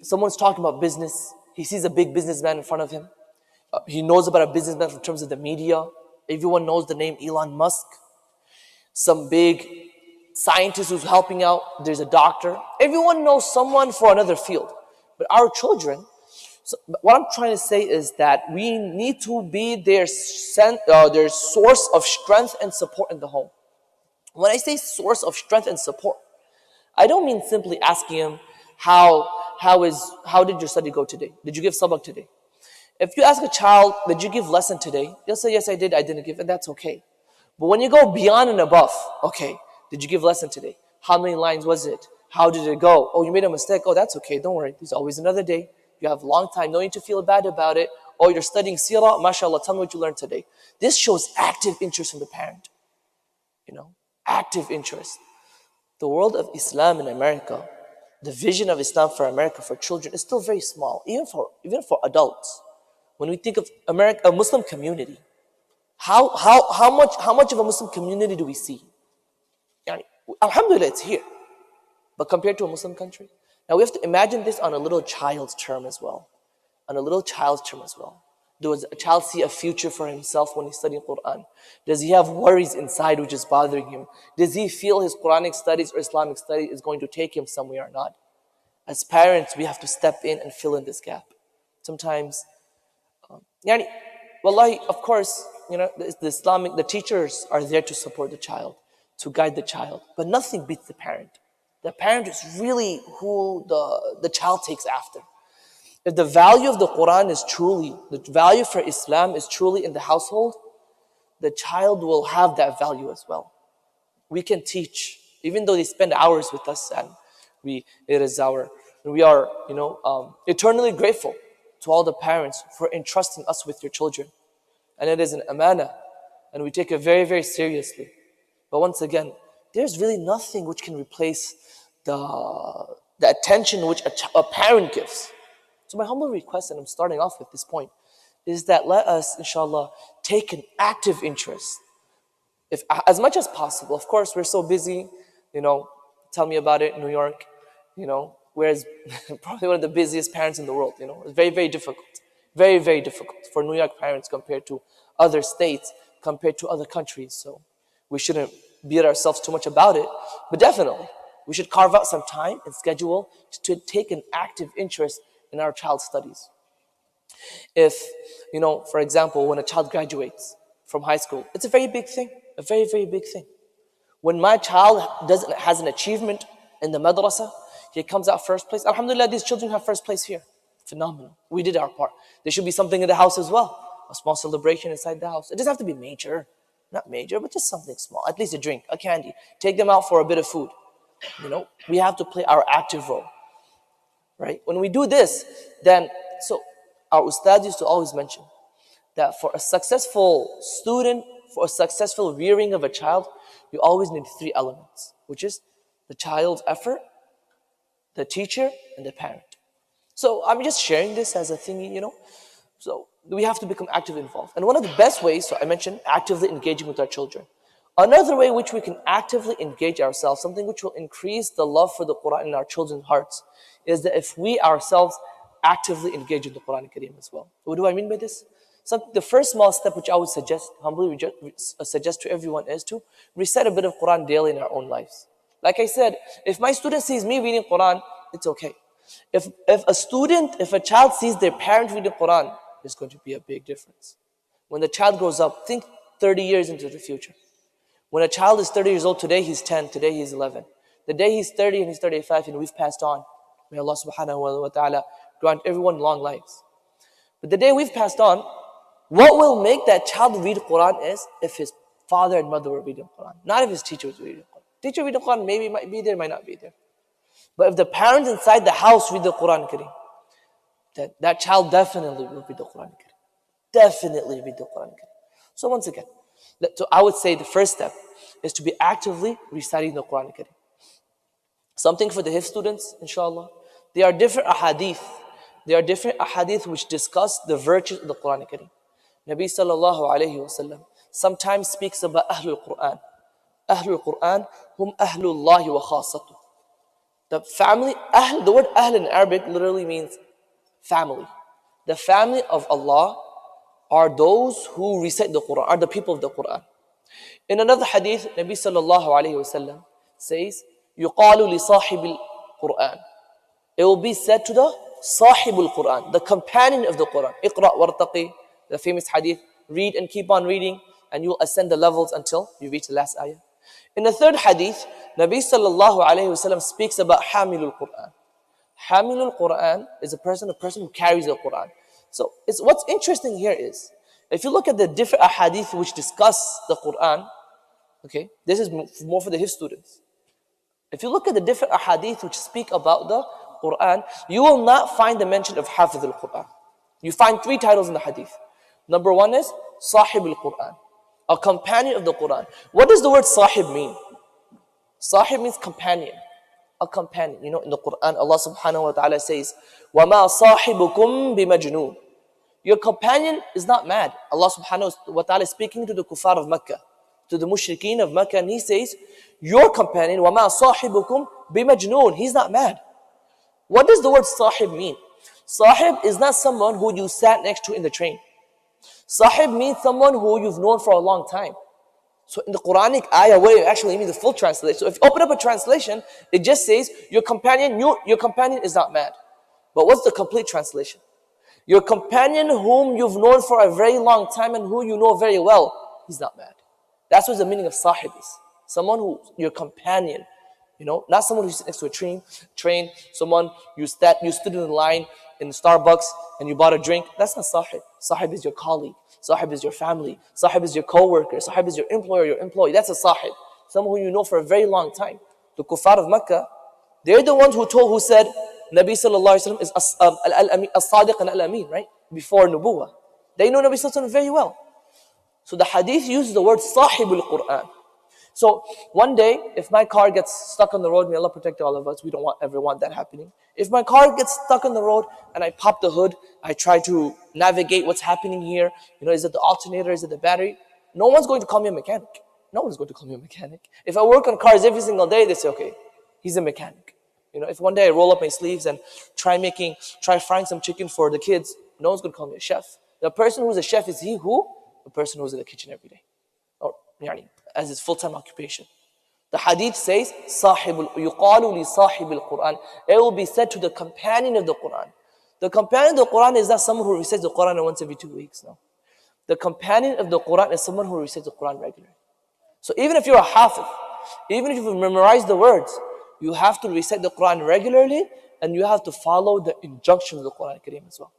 someone's talking about business, he sees a big businessman in front of him. He knows about a businessman in terms of the media. Everyone knows the name Elon Musk. Some big scientist who's helping out. There's a doctor. Everyone knows someone for another field. But our children, what I'm trying to say is that we need to be their source of strength and support in the home. When I say source of strength and support, I don't mean simply asking him, how did your study go today? Did you give sabak today? If you ask a child, did you give lesson today? They'll say, yes, I did, I didn't give, and that's okay. But when you go beyond and above, okay, did you give lesson today? How many lines was it? How did it go? Oh, you made a mistake. Oh, that's okay. Don't worry. There's always another day. You have a long time. No need to feel bad about it. Oh, you're studying seerah. MashaAllah, tell me what you learned today. This shows active interest from the parent. Active interest. The world of Islam in America, the vision of Islam for America for children is still very small, even for adults. When we think of America, a Muslim community, how much of a Muslim community do we see? Alhamdulillah, it's here. But compared to a Muslim country, now we have to imagine this on a little child's term as well. Does a child see a future for himself when he's studying Quran? Does he have worries inside which is bothering him? Does he feel his Quranic studies or Islamic studies is going to take him somewhere or not? As parents, we have to step in and fill in this gap. Sometimes, wallahi, of course, the teachers are there to support the child, to guide the child, but nothing beats the parent. The parent is really who the child takes after. If the value of the Quran is truly, the value for Islam is truly in the household, the child will have that value as well. We can teach, even though they spend hours with us, and we are eternally grateful to all the parents for entrusting us with your children. And it is an amana, and we take it very, very seriously. But once again, there's really nothing which can replace the attention which a parent gives. So my humble request, and I'm starting off with this point, is that let us, inshallah, take an active interest. If as much as possible. Of course, we're so busy, tell me about it in New York, whereas probably one of the busiest parents in the world, it's very, very difficult. Very, very difficult for New York parents compared to other states, compared to other countries. So we shouldn't beat ourselves too much about it, but definitely we should carve out some time and schedule to take an active interest in our child's studies. If, for example, when a child graduates from high school, it's a very big thing, a very, very big thing. When my child has an achievement in the madrasa, he comes out first place. Alhamdulillah, these children have first place here. Phenomenal. We did our part. There should be something in the house as well. A small celebration inside the house. It doesn't have to be major. Not major, but just something small. At least a drink, a candy. Take them out for a bit of food. We have to play our active role. Right? When we do this, then, so our ustad used to always mention that for a successful student, for a successful rearing of a child, you always need 3 elements, which is the child's effort, the teacher, and the parent. So I'm just sharing this as a thing, So we have to become actively involved. And one of the best ways, so I mentioned actively engaging with our children. Another way which we can actively engage ourselves, something which will increase the love for the Quran in our children's hearts, is that if we ourselves actively engage in the Quran Kareem as well. What do I mean by this? The first small step which I would humbly suggest to everyone is to recite a bit of Quran daily in our own lives. Like I said, if my student sees me reading Quran, it's okay. If a child sees their parent reading Quran, there's going to be a big difference. When the child grows up, think 30 years into the future. When a child is 30 years old, today he's 10, today he's 11. The day he's 30 and he's 35 and we've passed on, may Allah subhanahu wa ta'ala grant everyone long lives. But the day we've passed on, what will make that child read Quran is if his father and mother were reading Quran, not if his teacher was reading Quran. Teacher reading Quran maybe might be there, might not be there. But if the parents inside the house read the Quran Kareem, that child definitely will read the Quran Kareem. Definitely read the Quran Kareem. So once again, so I would say the first step is to be actively reciting the Quran Kareem. Something for the Hifz students, inshallah. There are different ahadith. There are different ahadith which discuss the virtues of the Quran Kareem. Nabi sallallahu alayhi wa sallam sometimes speaks about Ahlul Quran. Ahlul Quran, hum Ahlullahi wa khasatuh. The family, the word Ahl in Arabic literally means family. The family of Allah are those who recite the Quran, are the people of the Quran. In another hadith, Nabi sallallahu alayhi wa sallam says, يُقَالُ لِصَاحِبِ الْقُرْآنِ. It will be said to the Sahibul Quran, the companion of the Quran. Iqra wartaqi, the famous hadith. Read and keep on reading, and you will ascend the levels until you reach the last ayah. In the third hadith, Nabi sallallahu alayhi wa sallam speaks about Hamilul Quran. Hamilul Quran is a person who carries the Quran. So what's interesting here is, if you look at the different ahadith which discuss the Quran, Okay, this is more for the Hifz students. If you look at the different ahadith which speak about the Quran, you will not find the mention of Hafiz al-Quran. You find 3 titles in the hadith. Number 1 is Sahib al-Quran, a companion of the Quran. What does the word Sahib mean? Sahib means companion, a companion. You know, in the Quran, Allah subhanahu wa ta'ala says, وَمَا صَاحِبُكُمْ بِمَجْنُونَ. Your companion is not mad. Allah subhanahu wa ta'ala is speaking to the kuffar of Makkah, to the mushrikeen of Makkah, and He says, your companion, وَمَا صَاحِبُكُمْ بِمَجْنُونَ. He's not mad. What does the word Sahib mean? Sahib is not someone who you sat next to in the train. Sahib means someone who you've known for a long time. So in the Quranic ayah, what it actually means, the full translation. So if you open up a translation, it just says, your companion is not mad. But what's the complete translation? Your companion whom you've known for a very long time and who you know very well, he's not mad. That's what the meaning of Sahib is. Someone who, your companion, you know, not someone who's next to a train, someone you stood in line in Starbucks and you bought a drink. That's not Sahib. Sahib is your colleague. Sahib is your family. Sahib is your co-worker. Sahib is your employer, your employee. That's a Sahib. Someone who you know for a very long time. The kuffar of Makkah, they're the ones who said, Nabi sallallahu alayhi wa sallam is as-sadiq and al-amin, right? Before Nubuwah. They know Nabi sallallahu alayhi wa sallam very well. So the hadith uses the word Sahib al-Quran. So one day, if my car gets stuck on the road, may Allah protect all of us, we don't ever want that happening. If my car gets stuck on the road and I pop the hood, I try to navigate what's happening here. You know, is it the alternator, is it the battery? No one's going to call me a mechanic. No one's going to call me a mechanic. If I work on cars every single day, they say, okay, he's a mechanic. You know, if one day I roll up my sleeves and try frying some chicken for the kids, no one's going to call me a chef. The person who's a chef is he who? The person who's in the kitchen every day. Or, as his full-time occupation. The hadith says, يُقَالُ لِصَاحِبِ الْقُرْآنِ. It will be said to the companion of the Quran. The companion of the Quran is not someone who recites the Quran once every 2 weeks, no. The companion of the Quran is someone who recites the Quran regularly. So even if you're a hafiz, even if you've memorized the words, you have to recite the Quran regularly and you have to follow the injunction of the Quran Kareem as well.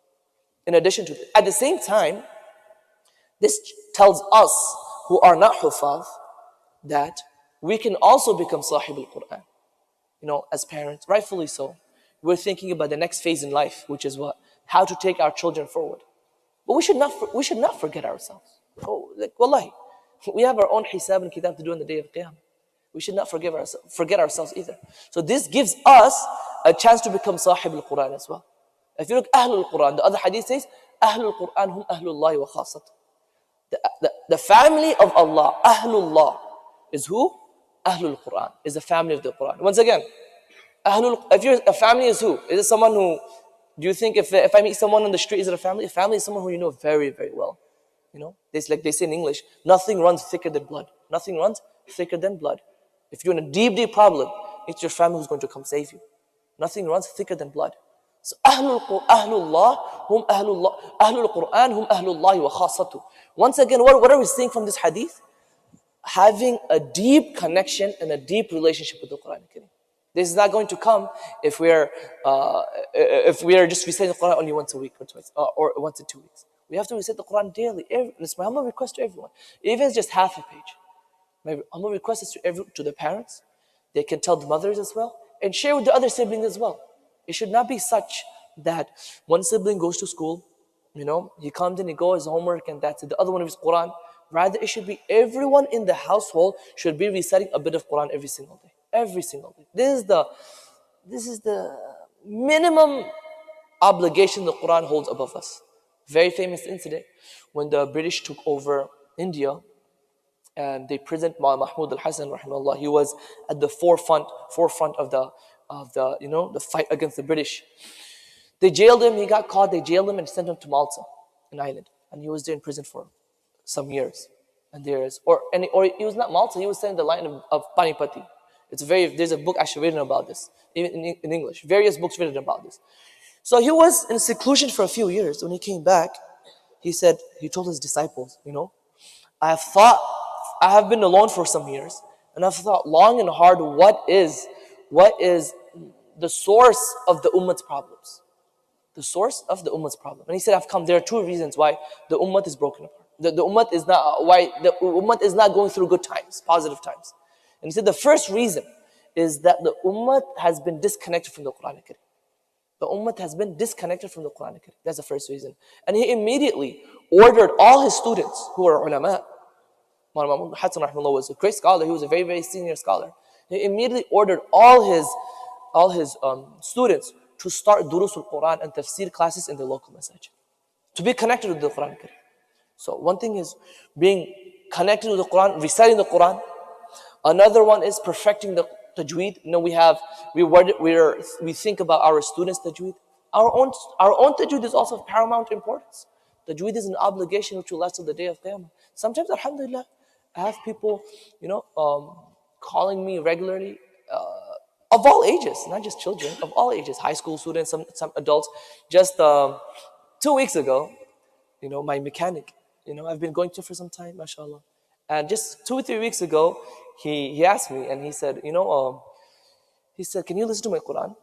In addition to that, at the same time, this tells us who are not hufaz that we can also become Sahib al-Quran. You know, as parents, rightfully so. We're thinking about the next phase in life, which is what? How to take our children forward. But we should not forget ourselves. Oh, like, wallahi, we have our own hisab and kitab to do on the day of Qiyamah. We should not forget ourselves either. So this gives us a chance to become Sahib al-Quran as well. If you look Ahlul Quran, the other hadith says, Ahlul Quran hum Ahlullahi wa khasat. The family of Allah, Ahlullah, is who? Ahlul Quran, is the family of the Quran. Once again, if a family is who? Is it someone who, do you think if I meet someone on the street, is it a family? A family is someone who you know very, very well. You know, like they say in English, nothing runs thicker than blood. Nothing runs thicker than blood. If you're in a deep, deep problem, it's your family who's going to come save you. Nothing runs thicker than blood. So Ahlullah, hum Ahlullah, Ahlul Quran, hum Ahlullahi wa khasatu. Once again, what are we seeing from this hadith? Having a deep connection and a deep relationship with the Quran. This is not going to come if we are just reciting the Quran only once a week or twice, or once in 2 weeks. We have to recite the Quran daily. It's my humble request to everyone. Even if it's just half a page. My humble request is to the parents. They can tell the mothers as well and share with the other siblings as well. It should not be such that one sibling goes to school, you know, he comes in, he goes his homework and that's it. The other one of his Quran. Rather, it should be everyone in the household should be reciting a bit of Quran every single day. Every single day. This is the minimum obligation the Quran holds above us. Very famous incident when the British took over India and they prisoned Mahmud al-Hassan, rahimahullah. He was at the forefront of the fight against the British. They jailed him, he got caught, they jailed him and sent him to Malta, an island. And he was there in prison for some years. And he was not Malta, he was sent in the line of Panipati. There's a book actually written about this, even in English. Various books written about this. So he was in seclusion for a few years. When he came back, he told his disciples, you know, I have been alone for some years, and I've thought long and hard what is the source of the ummah's problems. The source of the ummah's problem. And he said, there are 2 reasons why the ummah is broken apart. the ummah is not, why the ummah is not going through good times, positive times. And he said the first reason is that the ummah has been disconnected from the Quran al-Karim. The ummah has been disconnected from the Quran al-Karim. That's the first reason. And he immediately ordered all his students who are ulama. Muhammad Hassan rahimahullah was a great scholar. He was a very, very senior scholar. He immediately ordered all his students to start durus al-Quran and tafsir classes in the local masjid, to be connected with the Quran al-Karim. So one thing is being connected with the Quran, reciting the Quran. Another one is perfecting the tajweed. You know, we think about our students' tajweed. Our own tajweed is also of paramount importance. Tajweed is an obligation which will last till the day of Qiyamah. Sometimes, alhamdulillah, I have people, calling me regularly, of all ages, not just children, of all ages, high school students, some adults. Just 2 weeks ago, my mechanic, I've been going to for some time, mashallah. And just 2 or 3 weeks ago, he asked me and he said, can you listen to my Quran?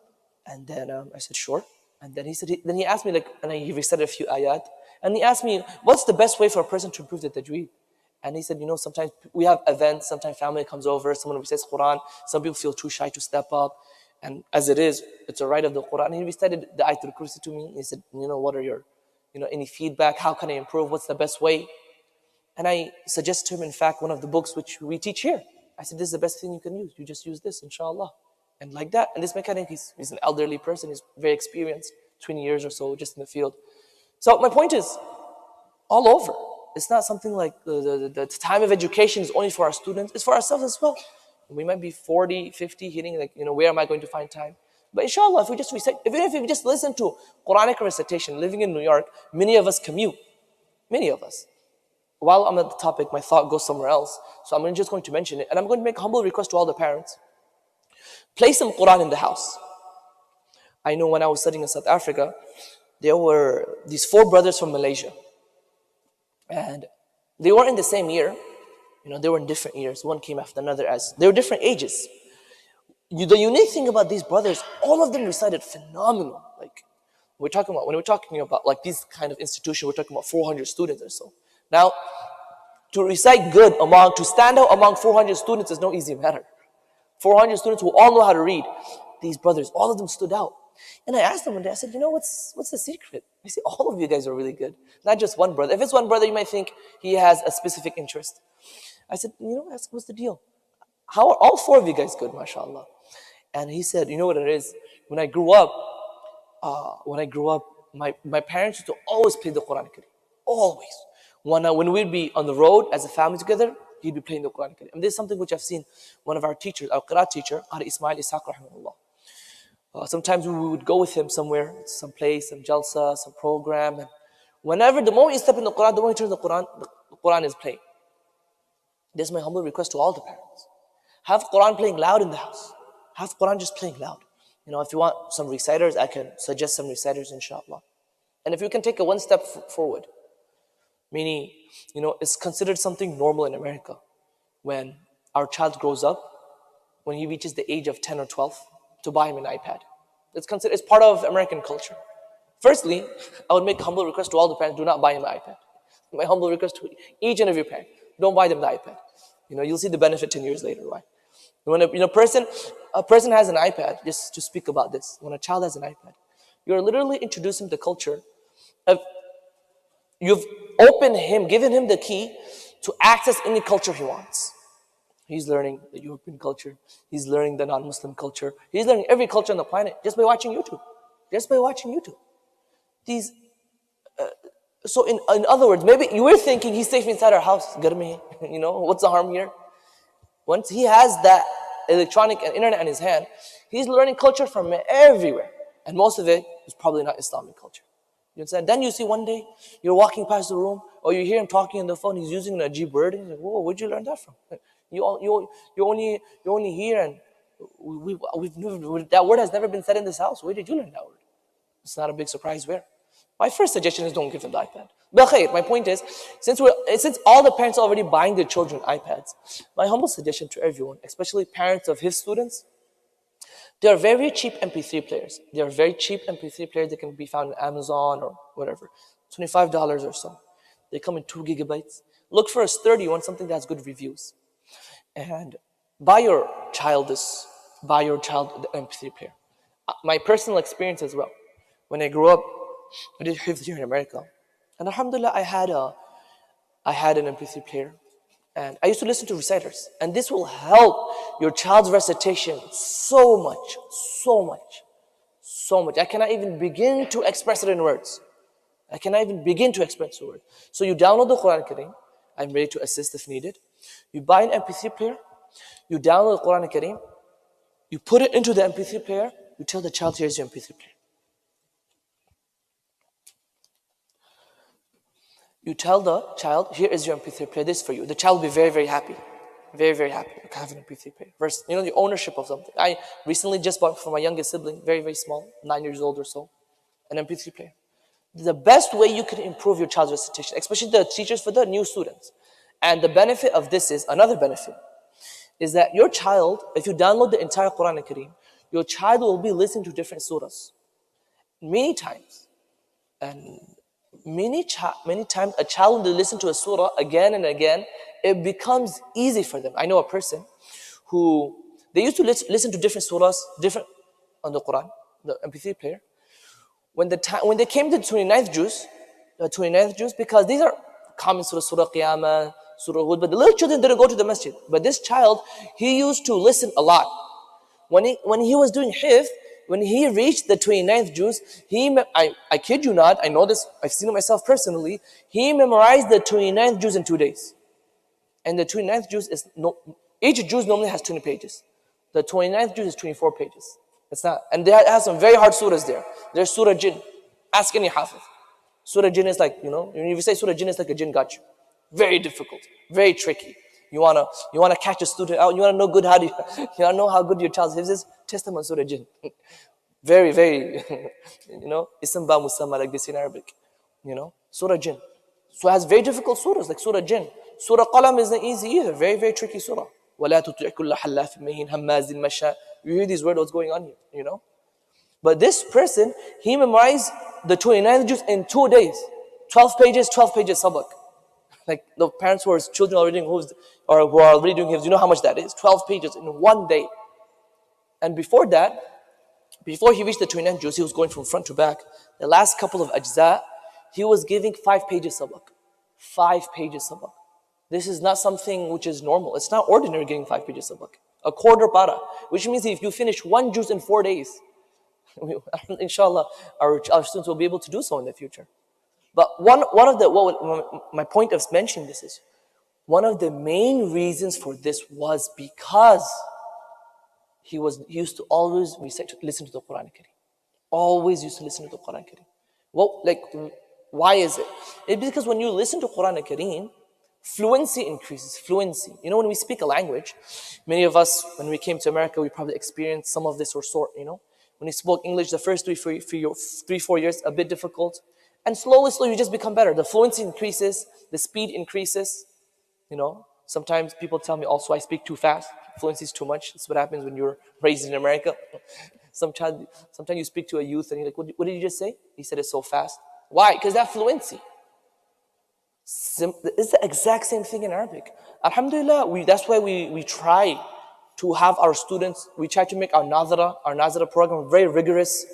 And then I said, sure. And then he asked me, and he recited a few ayat. And he asked me, what's the best way for a person to improve the tajweed? And he said, sometimes we have events, sometimes family comes over, someone recites Quran, some people feel too shy to step up. And as it is, it's a right of the Quran. And he recited the Ayatul Kursi to me. He said, what are your, any feedback? How can I improve? What's the best way? And I suggested to him, in fact, one of the books which we teach here. I said, this is the best thing you can use. You just use this, inshallah. And like that. And this mechanic, he's an elderly person. He's very experienced, 20 years or so, just in the field. So my point is, all over. It's not something like the time of education is only for our students. It's for ourselves as well. We might be 40, 50, hitting where am I going to find time? But inshallah, if we just recite, even if we just listen to Quranic recitation, living in New York, many of us commute. Many of us. While I'm at the topic, my thought goes somewhere else. So I'm just going to mention it. And I'm going to make a humble request to all the parents. Place some Quran in the house. I know when I was studying in South Africa, there were these 4 brothers from Malaysia. And they weren't in the same year. They were in different years. One came after another as they were different ages. The unique thing about these brothers, all of them recited phenomenal. When we're talking about these kind of institutions, we're talking about 400 students or so. Now, to recite good to stand out among 400 students is no easy matter. 400 students who all know how to read. These brothers, all of them stood out. And I asked them one day, I said, what's the secret? I said, all of you guys are really good. Not just one brother. If it's one brother, you might think he has a specific interest. I said, ask what's the deal? How are all 4 of you guys good, mashallah? And he said, you know what it is? When I grew up, my parents used to always play the Quran al-Karim. Always. When we'd be on the road as a family together, he'd be playing the Quran al-Karim. And this is something which I've seen one of our teachers, our Qur'an teacher, Qari Ismail Ishaq rahimahullah. Sometimes we would go with him somewhere, some place, some jalsa, some program. And the moment you step in the Quran, the moment you turn the Quran is playing. This is my humble request to all the parents. Have Quran playing loud in the house. Have Quran just playing loud. If you want some reciters, I can suggest some reciters, inshallah. And if you can take it one step forward, meaning, it's considered something normal in America. When our child grows up, when he reaches the age of 10 or 12, to buy him an iPad. It's part of American culture. Firstly, I would make a humble request to all the parents, do not buy him an iPad. My humble request to each and every parent, don't buy them the iPad. You'll see the benefit 10 years later. Why? When a person has an iPad, just to speak about this, when a child has an iPad, you're literally introducing the culture of, you've given him the key to access any culture he wants. He's learning the European culture. He's learning the non-Muslim culture. He's learning every culture on the planet just by watching YouTube. So in other words, maybe you were thinking he's safe inside our house. What's the harm here? Once he has that electronic and internet in his hand, he's learning culture from everywhere. And most of it is probably not Islamic culture. You understand? Then you see one day, you're walking past the room, or you hear him talking on the phone, he's using an ajib word, and you're like, whoa, where'd you learn that from? You're only here, and that word has never been said in this house. Where did you learn that word? It's not a big surprise where. My first suggestion is don't give them the iPad. But my point is, since all the parents are already buying their children iPads, my humble suggestion to everyone, especially parents of his students, they are very cheap MP3 players. They are very cheap MP3 players that can be found on Amazon or whatever, $25 or so. They come in 2 gigabytes. Look for a sturdy one, something that has good reviews. And buy your child the MP3 player. My personal experience as well. When I grew up, I did Hifz here in America. And alhamdulillah, I had an MP3 player. And I used to listen to reciters. And this will help your child's recitation so much, so much, so much. I cannot even begin to express it in words. I cannot even begin to express the word. So you download the Quran Kareem. I'm ready to assist if needed. You buy an MP3 player. You download the Quran Kareem. You put it into the MP3 player. You tell the child, here's your MP3 player. You tell the child, here is your MP3 player, this is for you. The child will be very, very happy. Very, very happy. Like, I have an MP3 player. First, the ownership of something. I recently just bought for my youngest sibling, very, very small, 9 years old or so, an MP3 player. The best way you can improve your child's recitation, especially the teachers for the new students. And the benefit of this is, another benefit, is that your child, if you download the entire Quran Kareem, your child will be listening to different surahs many times. And many times a child will listen to a surah again and again. It becomes easy for them. I know a person who, they used to listen to different surahs, different on the Quran, the MP3 player. When they came to the 29th juz, because these are common Surah Qiyamah, Surah Hud, but the little children didn't go to the masjid. But this child, he used to listen a lot. When he was doing Hifz, when he reached the 29th juz, I kid you not, I know this, I've seen it myself personally, he memorized the 29th juz in 2 days. And the 29th juz each juz normally has 20 pages. The 29th juz is 24 pages. It's not, and they have some very hard surahs there. There's Surah Jinn. Ask any Hafiz. Surah Jinn is like, if you say Surah Jinn is like a jinn got you. Very difficult, very tricky. You wanna catch a student out, you wanna know you wanna know how good your child's Hifz is, test them on Surah Jinn. Very, very, Ism ba musamma, like this in Arabic. Surah Jinn. So it has very difficult surahs like Surah Jinn. Surah Qalam isn't easy either, very, very tricky surah. وَلَا تُطِعْ كُلَّ حَلَّافٍ مَهِينٍ هَمَّازٍ مَشَّاءٍ. You hear these words, what's going on here, But this person, he memorized the 29th juz in 2 days. 12 pages sabak. Like the parents who are children already doing Hifz, or who are already doing Hifz, you know how much that is? 12 pages in 1 day. And before that, before he reached the 29th juz, he was going from front to back. The last couple of ajza, he was giving 5 pages sabak. 5 pages sabak. This is not something which is normal. It's not ordinary getting 5 pages sabak. A quarter para, which means if you finish 1 juz in 4 days, inshallah, our students will be able to do so in the future. But my point of mentioning this is, one of the main reasons for this was because he used to always listen to the Quran Kareem. Always used to listen to the Quran Kareem. Well, why is it? It's because when you listen to Quran Kareem, fluency increases, fluency. When we speak a language, many of us, when we came to America, we probably experienced some of this or sort, When we spoke English, the first 3-4 years, a bit difficult. And slowly, you just become better. The fluency increases, the speed increases, Sometimes people tell me also I speak too fast. Fluency is too much. That's what happens when you're raised in America. Sometimes you speak to a youth and you're like, what did you just say? He said it's so fast. Why? Because that fluency. It's the exact same thing in Arabic. Alhamdulillah, that's why we try to have our students, we try to make our Nazara program very rigorous.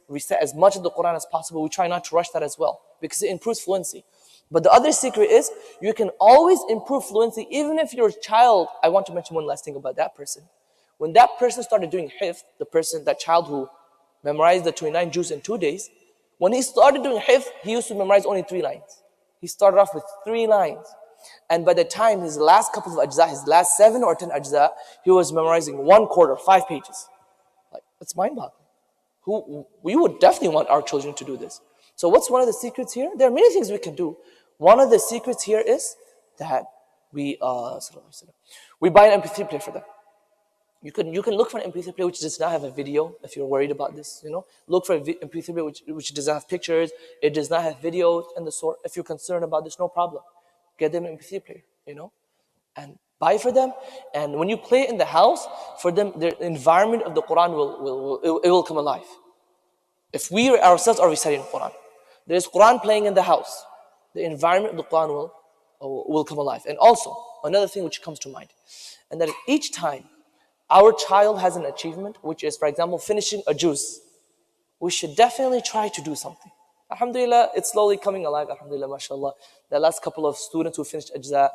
We set as much of the Quran as possible. We try not to rush that as well, because it improves fluency. But the other secret is, you can always improve fluency, even if your child, I want to mention one last thing about that person. When that person started doing Hifz, that child who memorized the 29 juz in 2 days, when he started doing Hifz, he used to memorize only 3 lines. He started off with 3 lines. And by the time his last couple of ajza, his last 7 or 10 ajza, he was memorizing 1/4, 5 pages. It's mind-boggling. We would definitely want our children to do this. So what's one of the secrets here? There are many things we can do. One of the secrets here is that we buy an MP3 player for them. You can look for an MP3 player which does not have a video, if you're worried about this, Look for an MP3 player which does not have pictures, it does not have videos and the sort. If you're concerned about this, no problem. Get them an MP3 player, and buy for them. And when you play it in the house, for them, the environment of the Quran will come alive. If we ourselves are reciting Quran, there is Quran playing in the house. the environment of the Quran will come alive. And also, another thing which comes to mind, and that each time our child has an achievement, which is, for example, finishing a juz, we should definitely try to do something. Alhamdulillah, it's slowly coming alive. Alhamdulillah, mashallah. The last couple of students who finished ajza,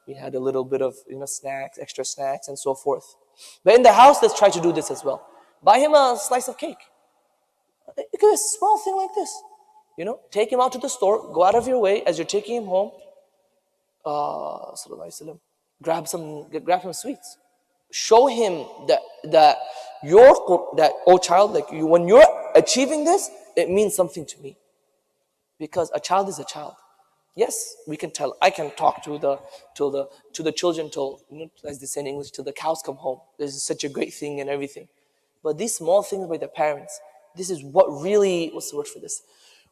we had a little bit of snacks, extra snacks, and so forth. But in the house, let's try to do this as well. Buy him a slice of cake. Look at a small thing like this. Take him out to the store, go out of your way as you're taking him home. Grab him sweets. Show him that oh child, when you're achieving this, it means something to me. Because a child is a child. Yes, we can tell. I can talk to the children till, as they say in English, till the cows come home. This is such a great thing and everything. But these small things by the parents, this is what really, what's the word for this?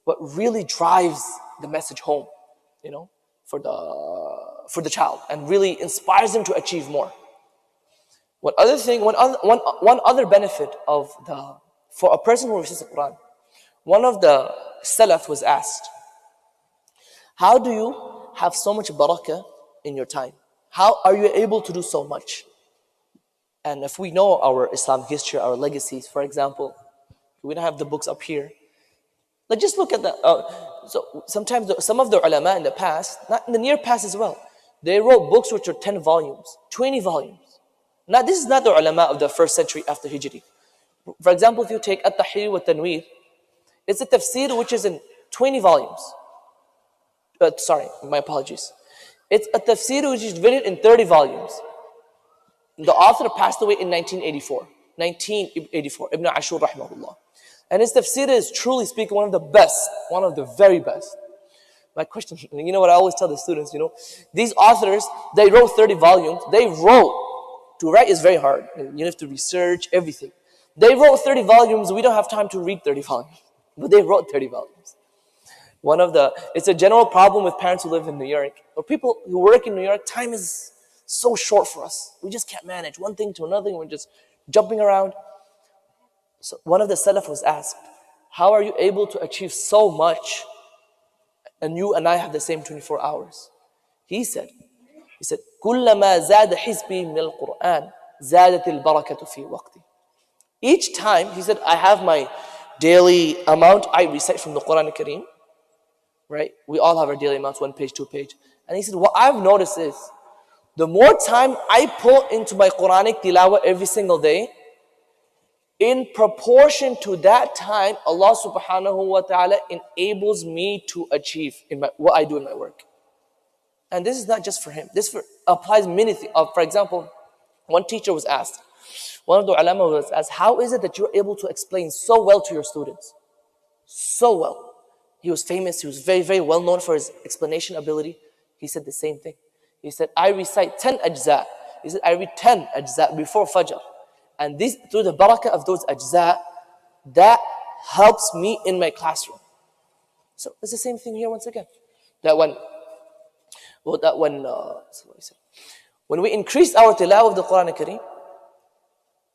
What really drives the message home, for the child, and really inspires him to achieve more. One other benefit for a person who recites the Quran, one of the Salaf was asked, how do you have so much barakah in your time? How are you able to do so much? And if we know our Islamic history, our legacies, for example, we don't have the books up here. Let's just look at so sometimes some of the ulama in the past, not in the near past as well, they wrote books which are 10 volumes, 20 volumes. Now this is not the ulama of the first century after Hijri. For example, if you take At-Tahrir wa Tanweer, it's a tafsir which is in 20 volumes. Sorry, my apologies. It's a tafsir which is written in 30 volumes. The author passed away in 1984, Ibn Ashur rahimahullah. And his tafsir is, truly speaking, one of the best, one of the very best. My question, what I always tell the students, these authors, they wrote 30 volumes. To write is very hard. You have to research everything. They wrote 30 volumes. We don't have time to read 30 volumes. But they wrote 30 volumes. It's a general problem with parents who live in New York, or people who work in New York. Time is so short for us. We just can't manage one thing to another. We're just jumping around. So one of the Salaf was asked, how are you able to achieve so much and you and I have the same 24 hours? He said, كُلَّمَا زَادَ حِزْبِي مِنَ الْقُرْآنِ زَادَتِ الْبَرَكَةُ فِي وَقْتِ. Each time, he said, I have my daily amount I recite from the Quran al-Kareem. Right? We all have our daily amounts, 1 page, 2 page. And he said, what I've noticed is, the more time I put into my Quranic tilawah every single day, in proportion to that time, Allah subhanahu wa ta'ala enables me to achieve what I do in my work. And this is not just for him. This applies many things. For example, one teacher was asked, one of the ulama was asked, how is it that you're able to explain so well to your students? So well. He was famous. He was very, very well known for his explanation ability. He said the same thing. He said, I recite 10 ajza. He said, I read 10 ajza before Fajr. And this, through the barakah of those ajza, that helps me in my classroom. So it's the same thing here once again. When we increase our tilawah of the Quran al-Kareem,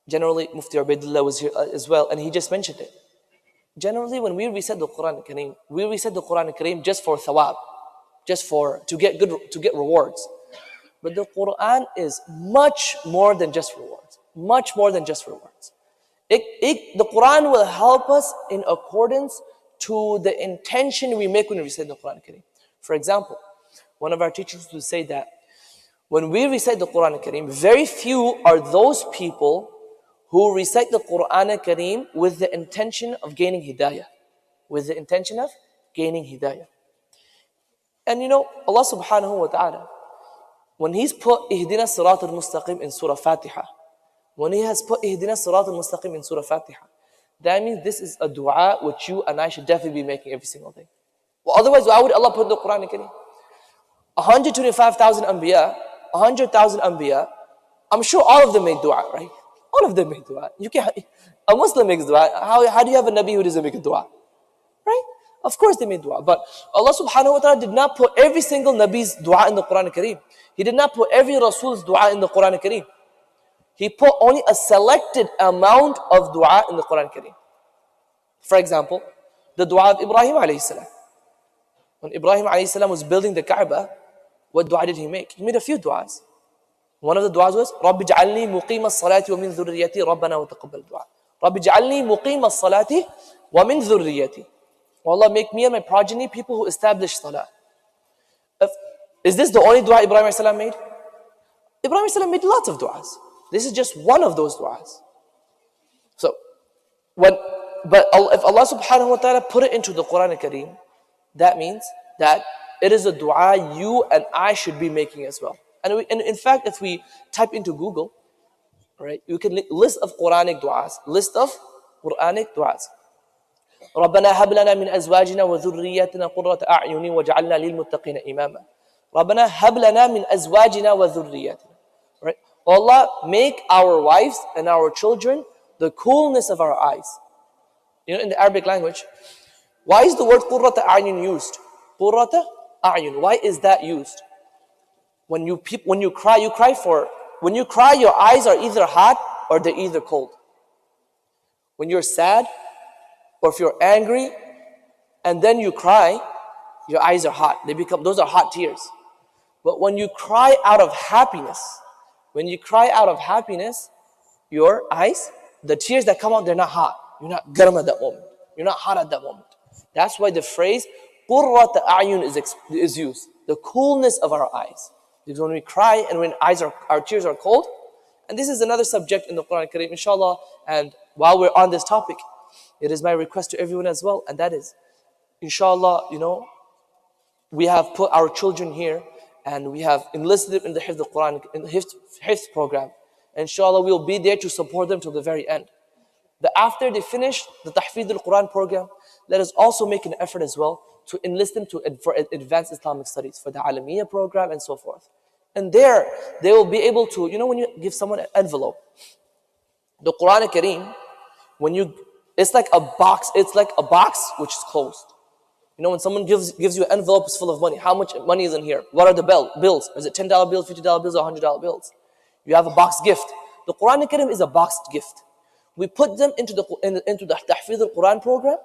generally Mufti Ubaidullah was here as well, and he just mentioned it. Generally, when we recite the Quran al-Kareem, we recite the Quran al-Kareem just for thawab, to get rewards. But the Quran is much more than just rewards. Much more than just rewards. The Quran will help us in accordance to the intention we make when we recite the Quran al-Kareem. For example, one of our teachers would say that when we recite the Quran al-Kareem, very few are those people who recite the Quran al-Kareem with the intention of gaining hidayah. With the intention of gaining hidayah. And Allah subhanahu wa ta'ala, when He's put Ihdina Sirat al-Mustaqim in Surah Fatiha, when He has put Ihdina Sirat al-Mustaqim in Surah Fatiha, that means this is a dua which you and I should definitely be making every single day. Well, otherwise, why would Allah put the Quran al-Kareem? 125,000 Anbiya, 100,000 Anbiya, I'm sure all of them made dua, right? All of them make dua. A Muslim makes dua. How do you have a Nabi who doesn't make a dua? Right? Of course they made dua. But Allah subhanahu wa ta'ala did not put every single Nabi's dua in the Quran al-Kareem. He did not put every Rasul's dua in the Quran al-Kareem. He put only a selected amount of dua in the Quran al-Kareem. For example, the dua of Ibrahim alayhi salam. When Ibrahim alayhi salam was building the Kaaba, what dua did he make? He made a few du'as. One of the du'as was, رَبِّ اجْعَلْنِي مُقِيمَ الصَّلَاةِ وَمِنْ ذُرِّيَّتِي رَبَّنَا وَتَقَبَّلْ دُعَاء. رَبِّ اجْعَلْنِي مُقِيمَ الصَّلَاةِ وَمِنْ ذُرِّيَّتِي. Oh Allah, make me and my progeny people who establish salah. Is this the only dua Ibrahim alayhi salam made? Ibrahim alayhi salam made lots of du'as. This is just one of those du'as. So, if Allah subhanahu wa ta'ala put it into the Quran al-Kareem, that means that it is a dua you and I should be making as well. And in fact, if we type into Google, right, you can list of Quranic du'as. رَبَّنَا هَبْ لَنَا مِنْ أَزْوَاجِنَا وَذُرِّيَّاتِنَا قُرَّةَ أَعْيُنٍ وَاجْعَلْنَا لِلْمُتَّقِينَ إِمَامًا. رَبَّنَا هَبْ لَنَا مِنْ أَزْوَاجِنَا وَذُرِّيَّاتِنَا. Right? Allah, make our wives and our children the coolness of our eyes. You know, in the Arabic language, why is the word قُرَّةَ أَعْيُنٍ used? قُرَّةَ أَعْيُنٍ. Why is that used? When you cry, your eyes are either hot or they're either cold. When you're sad, or if you're angry, and then you cry, your eyes are hot. Those are hot tears. But when you cry out of happiness, your eyes, the tears that come out, they're not hot. You're not garam at that moment. You're not hot at that moment. That's why the phrase قُرَّةَ أَعْيُنٍ is used. The coolness of our eyes. Because when we cry and when our tears are cold, and this is another subject in the Quran Kareem, inshallah, and while we're on this topic, it is my request to everyone as well, and that is, inshallah, we have put our children here, and we have enlisted them in the Hifz al-Quran, in the Hifz program. Inshallah, we'll be there to support them till the very end. But after they finish the Tahfidh al-Quran program, let us also make an effort as well to enlist them for advanced Islamic studies, for the Alamiya program and so forth. And there, they will be able to, when you give someone an envelope, the Quran al-Kareem, it's like a box which is closed. When someone gives you an envelope, it's full of money. How much money is in here? What are the bills? Is it $10 bills, $50 bills, or $100 bills? You have a boxed gift. The Quran al-Kareem is a boxed gift. We put them into the Tahfidh al-Quran program,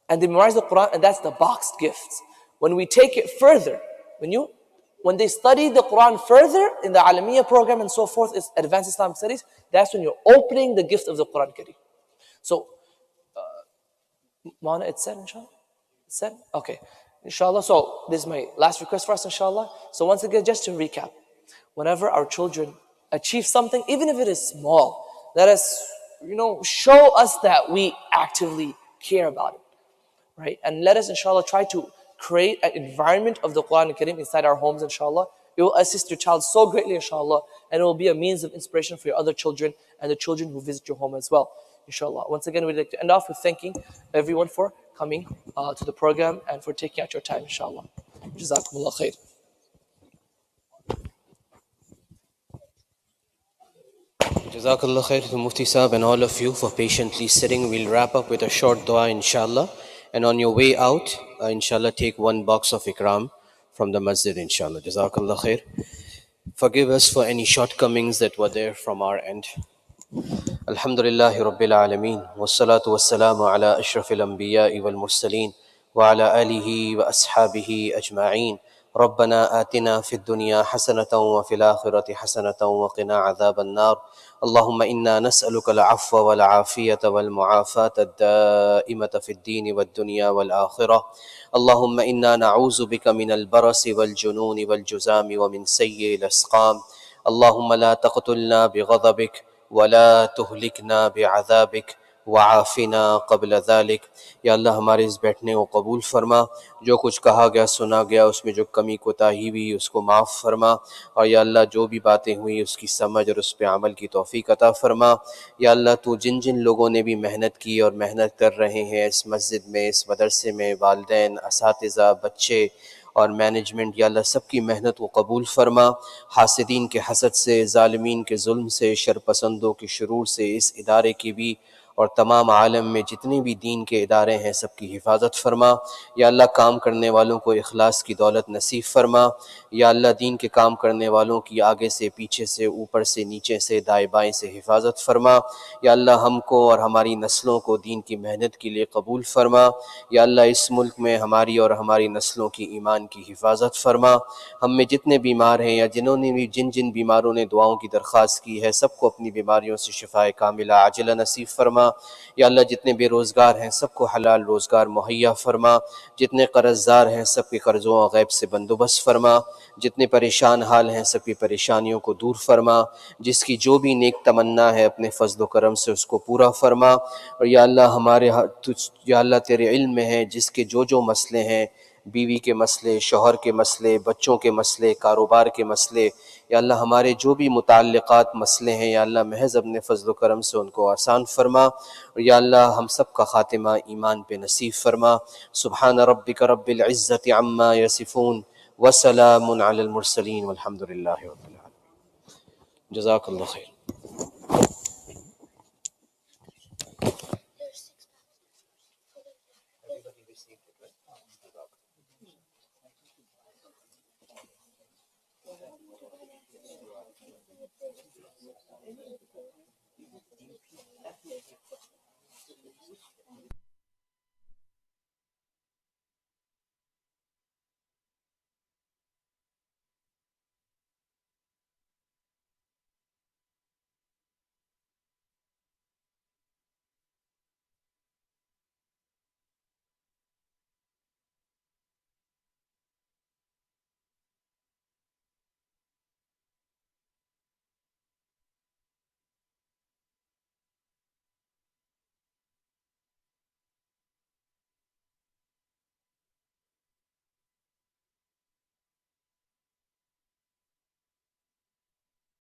and they memorize the Quran, and that's the boxed gifts. When we take it further, when they study the Quran further in the Alamiya program and so forth, it's advanced Islamic studies, that's when you're opening the gift of the Quran Kareem. So, Mana, it's said, inshallah? It's said? Okay. Inshallah. So, this is my last request for us, inshallah. So, once again, just to recap, whenever our children achieve something, even if it is small, let us, show us that we actively care about it. Right? And let us, inshallah, try to create an environment of the Quran Kareem inside our homes, inshallah. It will assist your child so greatly, inshallah, and it will be a means of inspiration for your other children and the children who visit your home as well, inshallah. Once again, we'd like to end off with thanking everyone for coming to the program and for taking out your time, inshallah. Jazakumullah khair. Jazakallah khair to Mufti Sahib and all of you for patiently sitting. We'll wrap up with a short dua, inshallah. And on your way out, inshallah, take one box of ikram from the masjid, inshallah. Jazakallah khair. Forgive us for any shortcomings that were there from our end. Alhamdulillahi Rabbil Alameen. Wassalatu wassalamu ala ashrafil anbiya'i wal mursaleen. Wa ala alihi wa ashabihi ajma'een. ربنا آتنا في الدنيا حسنة وفي الآخرة حسنة وقنا عذاب النار اللهم إنا نسألك العفو والعافية والمعافاة الدائمة في الدين والدنيا والآخرة اللهم إنا نعوذ بك من البرص والجنون والجزام ومن سيء الأسقام اللهم لا تقتلنا بغضبك ولا تهلكنا بعذابك वआफ़िना क़ब्ल ज़ालिक। या अल्लाह हमारे इस बैठने को कबूल फरमा, जो कुछ कहा गया सुना गया उसमें जो कमी कोताही हुई उसको माफ़ फरमा, और या अल्लाह जो भी बातें हुई उसकी समझ और उस पर अमल की तौफ़ीक़ अता फरमा। या अल्लाह तू जिन जिन लोगों ने भी मेहनत की और मेहनत कर रहे हैं इस मस्जिद में, इस मदरसे में, वालिदैन, असातिज़ा, बच्चे और मैनेजमेंट, या अल्लाह सबकी मेहनत को कबूल फरमा। हासिदीन के हसद से, ज़ालिमीन के जुल्म से, शरपसंदों के शुरूर से इस इदारे की भी اور تمام عالم میں جتنے بھی دین کے ادارے ہیں سب کی حفاظت فرما۔ یا اللہ کام کرنے والوں کو اخلاص کی دولت نصیب فرما۔ یا اللہ دین کے کام کرنے والوں کی آگے سے پیچھے سے اوپر سے نیچے سے دائیں بائیں سے حفاظت فرما۔ یا اللہ ہم کو اور ہماری نسلوں کو دین کی محنت کے لیے قبول فرما۔ یا اللہ اس ملک میں ہماری اور ہماری نسلوں کی ایمان کی حفاظت فرما۔ ہم میں جتنے بیمار ہیں یا جنہوں نے بھی جن بیماروں نے دعاؤں کی درخواست کی ہے سب کو اپنی بیماریوں سے شفائے کاملہ عاجلہ نصیب فرما۔ یا اللہ جتنے بے روزگار ہیں سب کو حلال روزگار مہیا فرما۔ جتنے قرض دار ہیں سب کے قرضوں و غیب سے بندوبست فرما۔ جتنے پریشان حال ہیں سب کی پریشانیوں کو دور فرما۔ جس کی جو بھی نیک تمنا ہے اپنے فضل و کرم سے اس کو پورا فرما۔ اور یا اللہ یا اللہ تیرے علم میں ہے جس کے جو مسئلے ہیں، بیوی کے مسئلے، شوہر کے مسئلے، بچوں کے مسئلے، کاروبار کے مسئلے، یا اللہ ہمارے جو بھی متعلقات مسئلے ہیں یا اللہ محض اپنے فضل و کرم سے ان کو آسان فرما۔ اور یا اللہ ہم سب کا خاتمہ ایمان پہ نصیب فرما۔ سبحان ربک رب العزت عما یصفون وسلام علی المرسلین والحمد للہ رب العالمین۔ جزاک اللہ خیر۔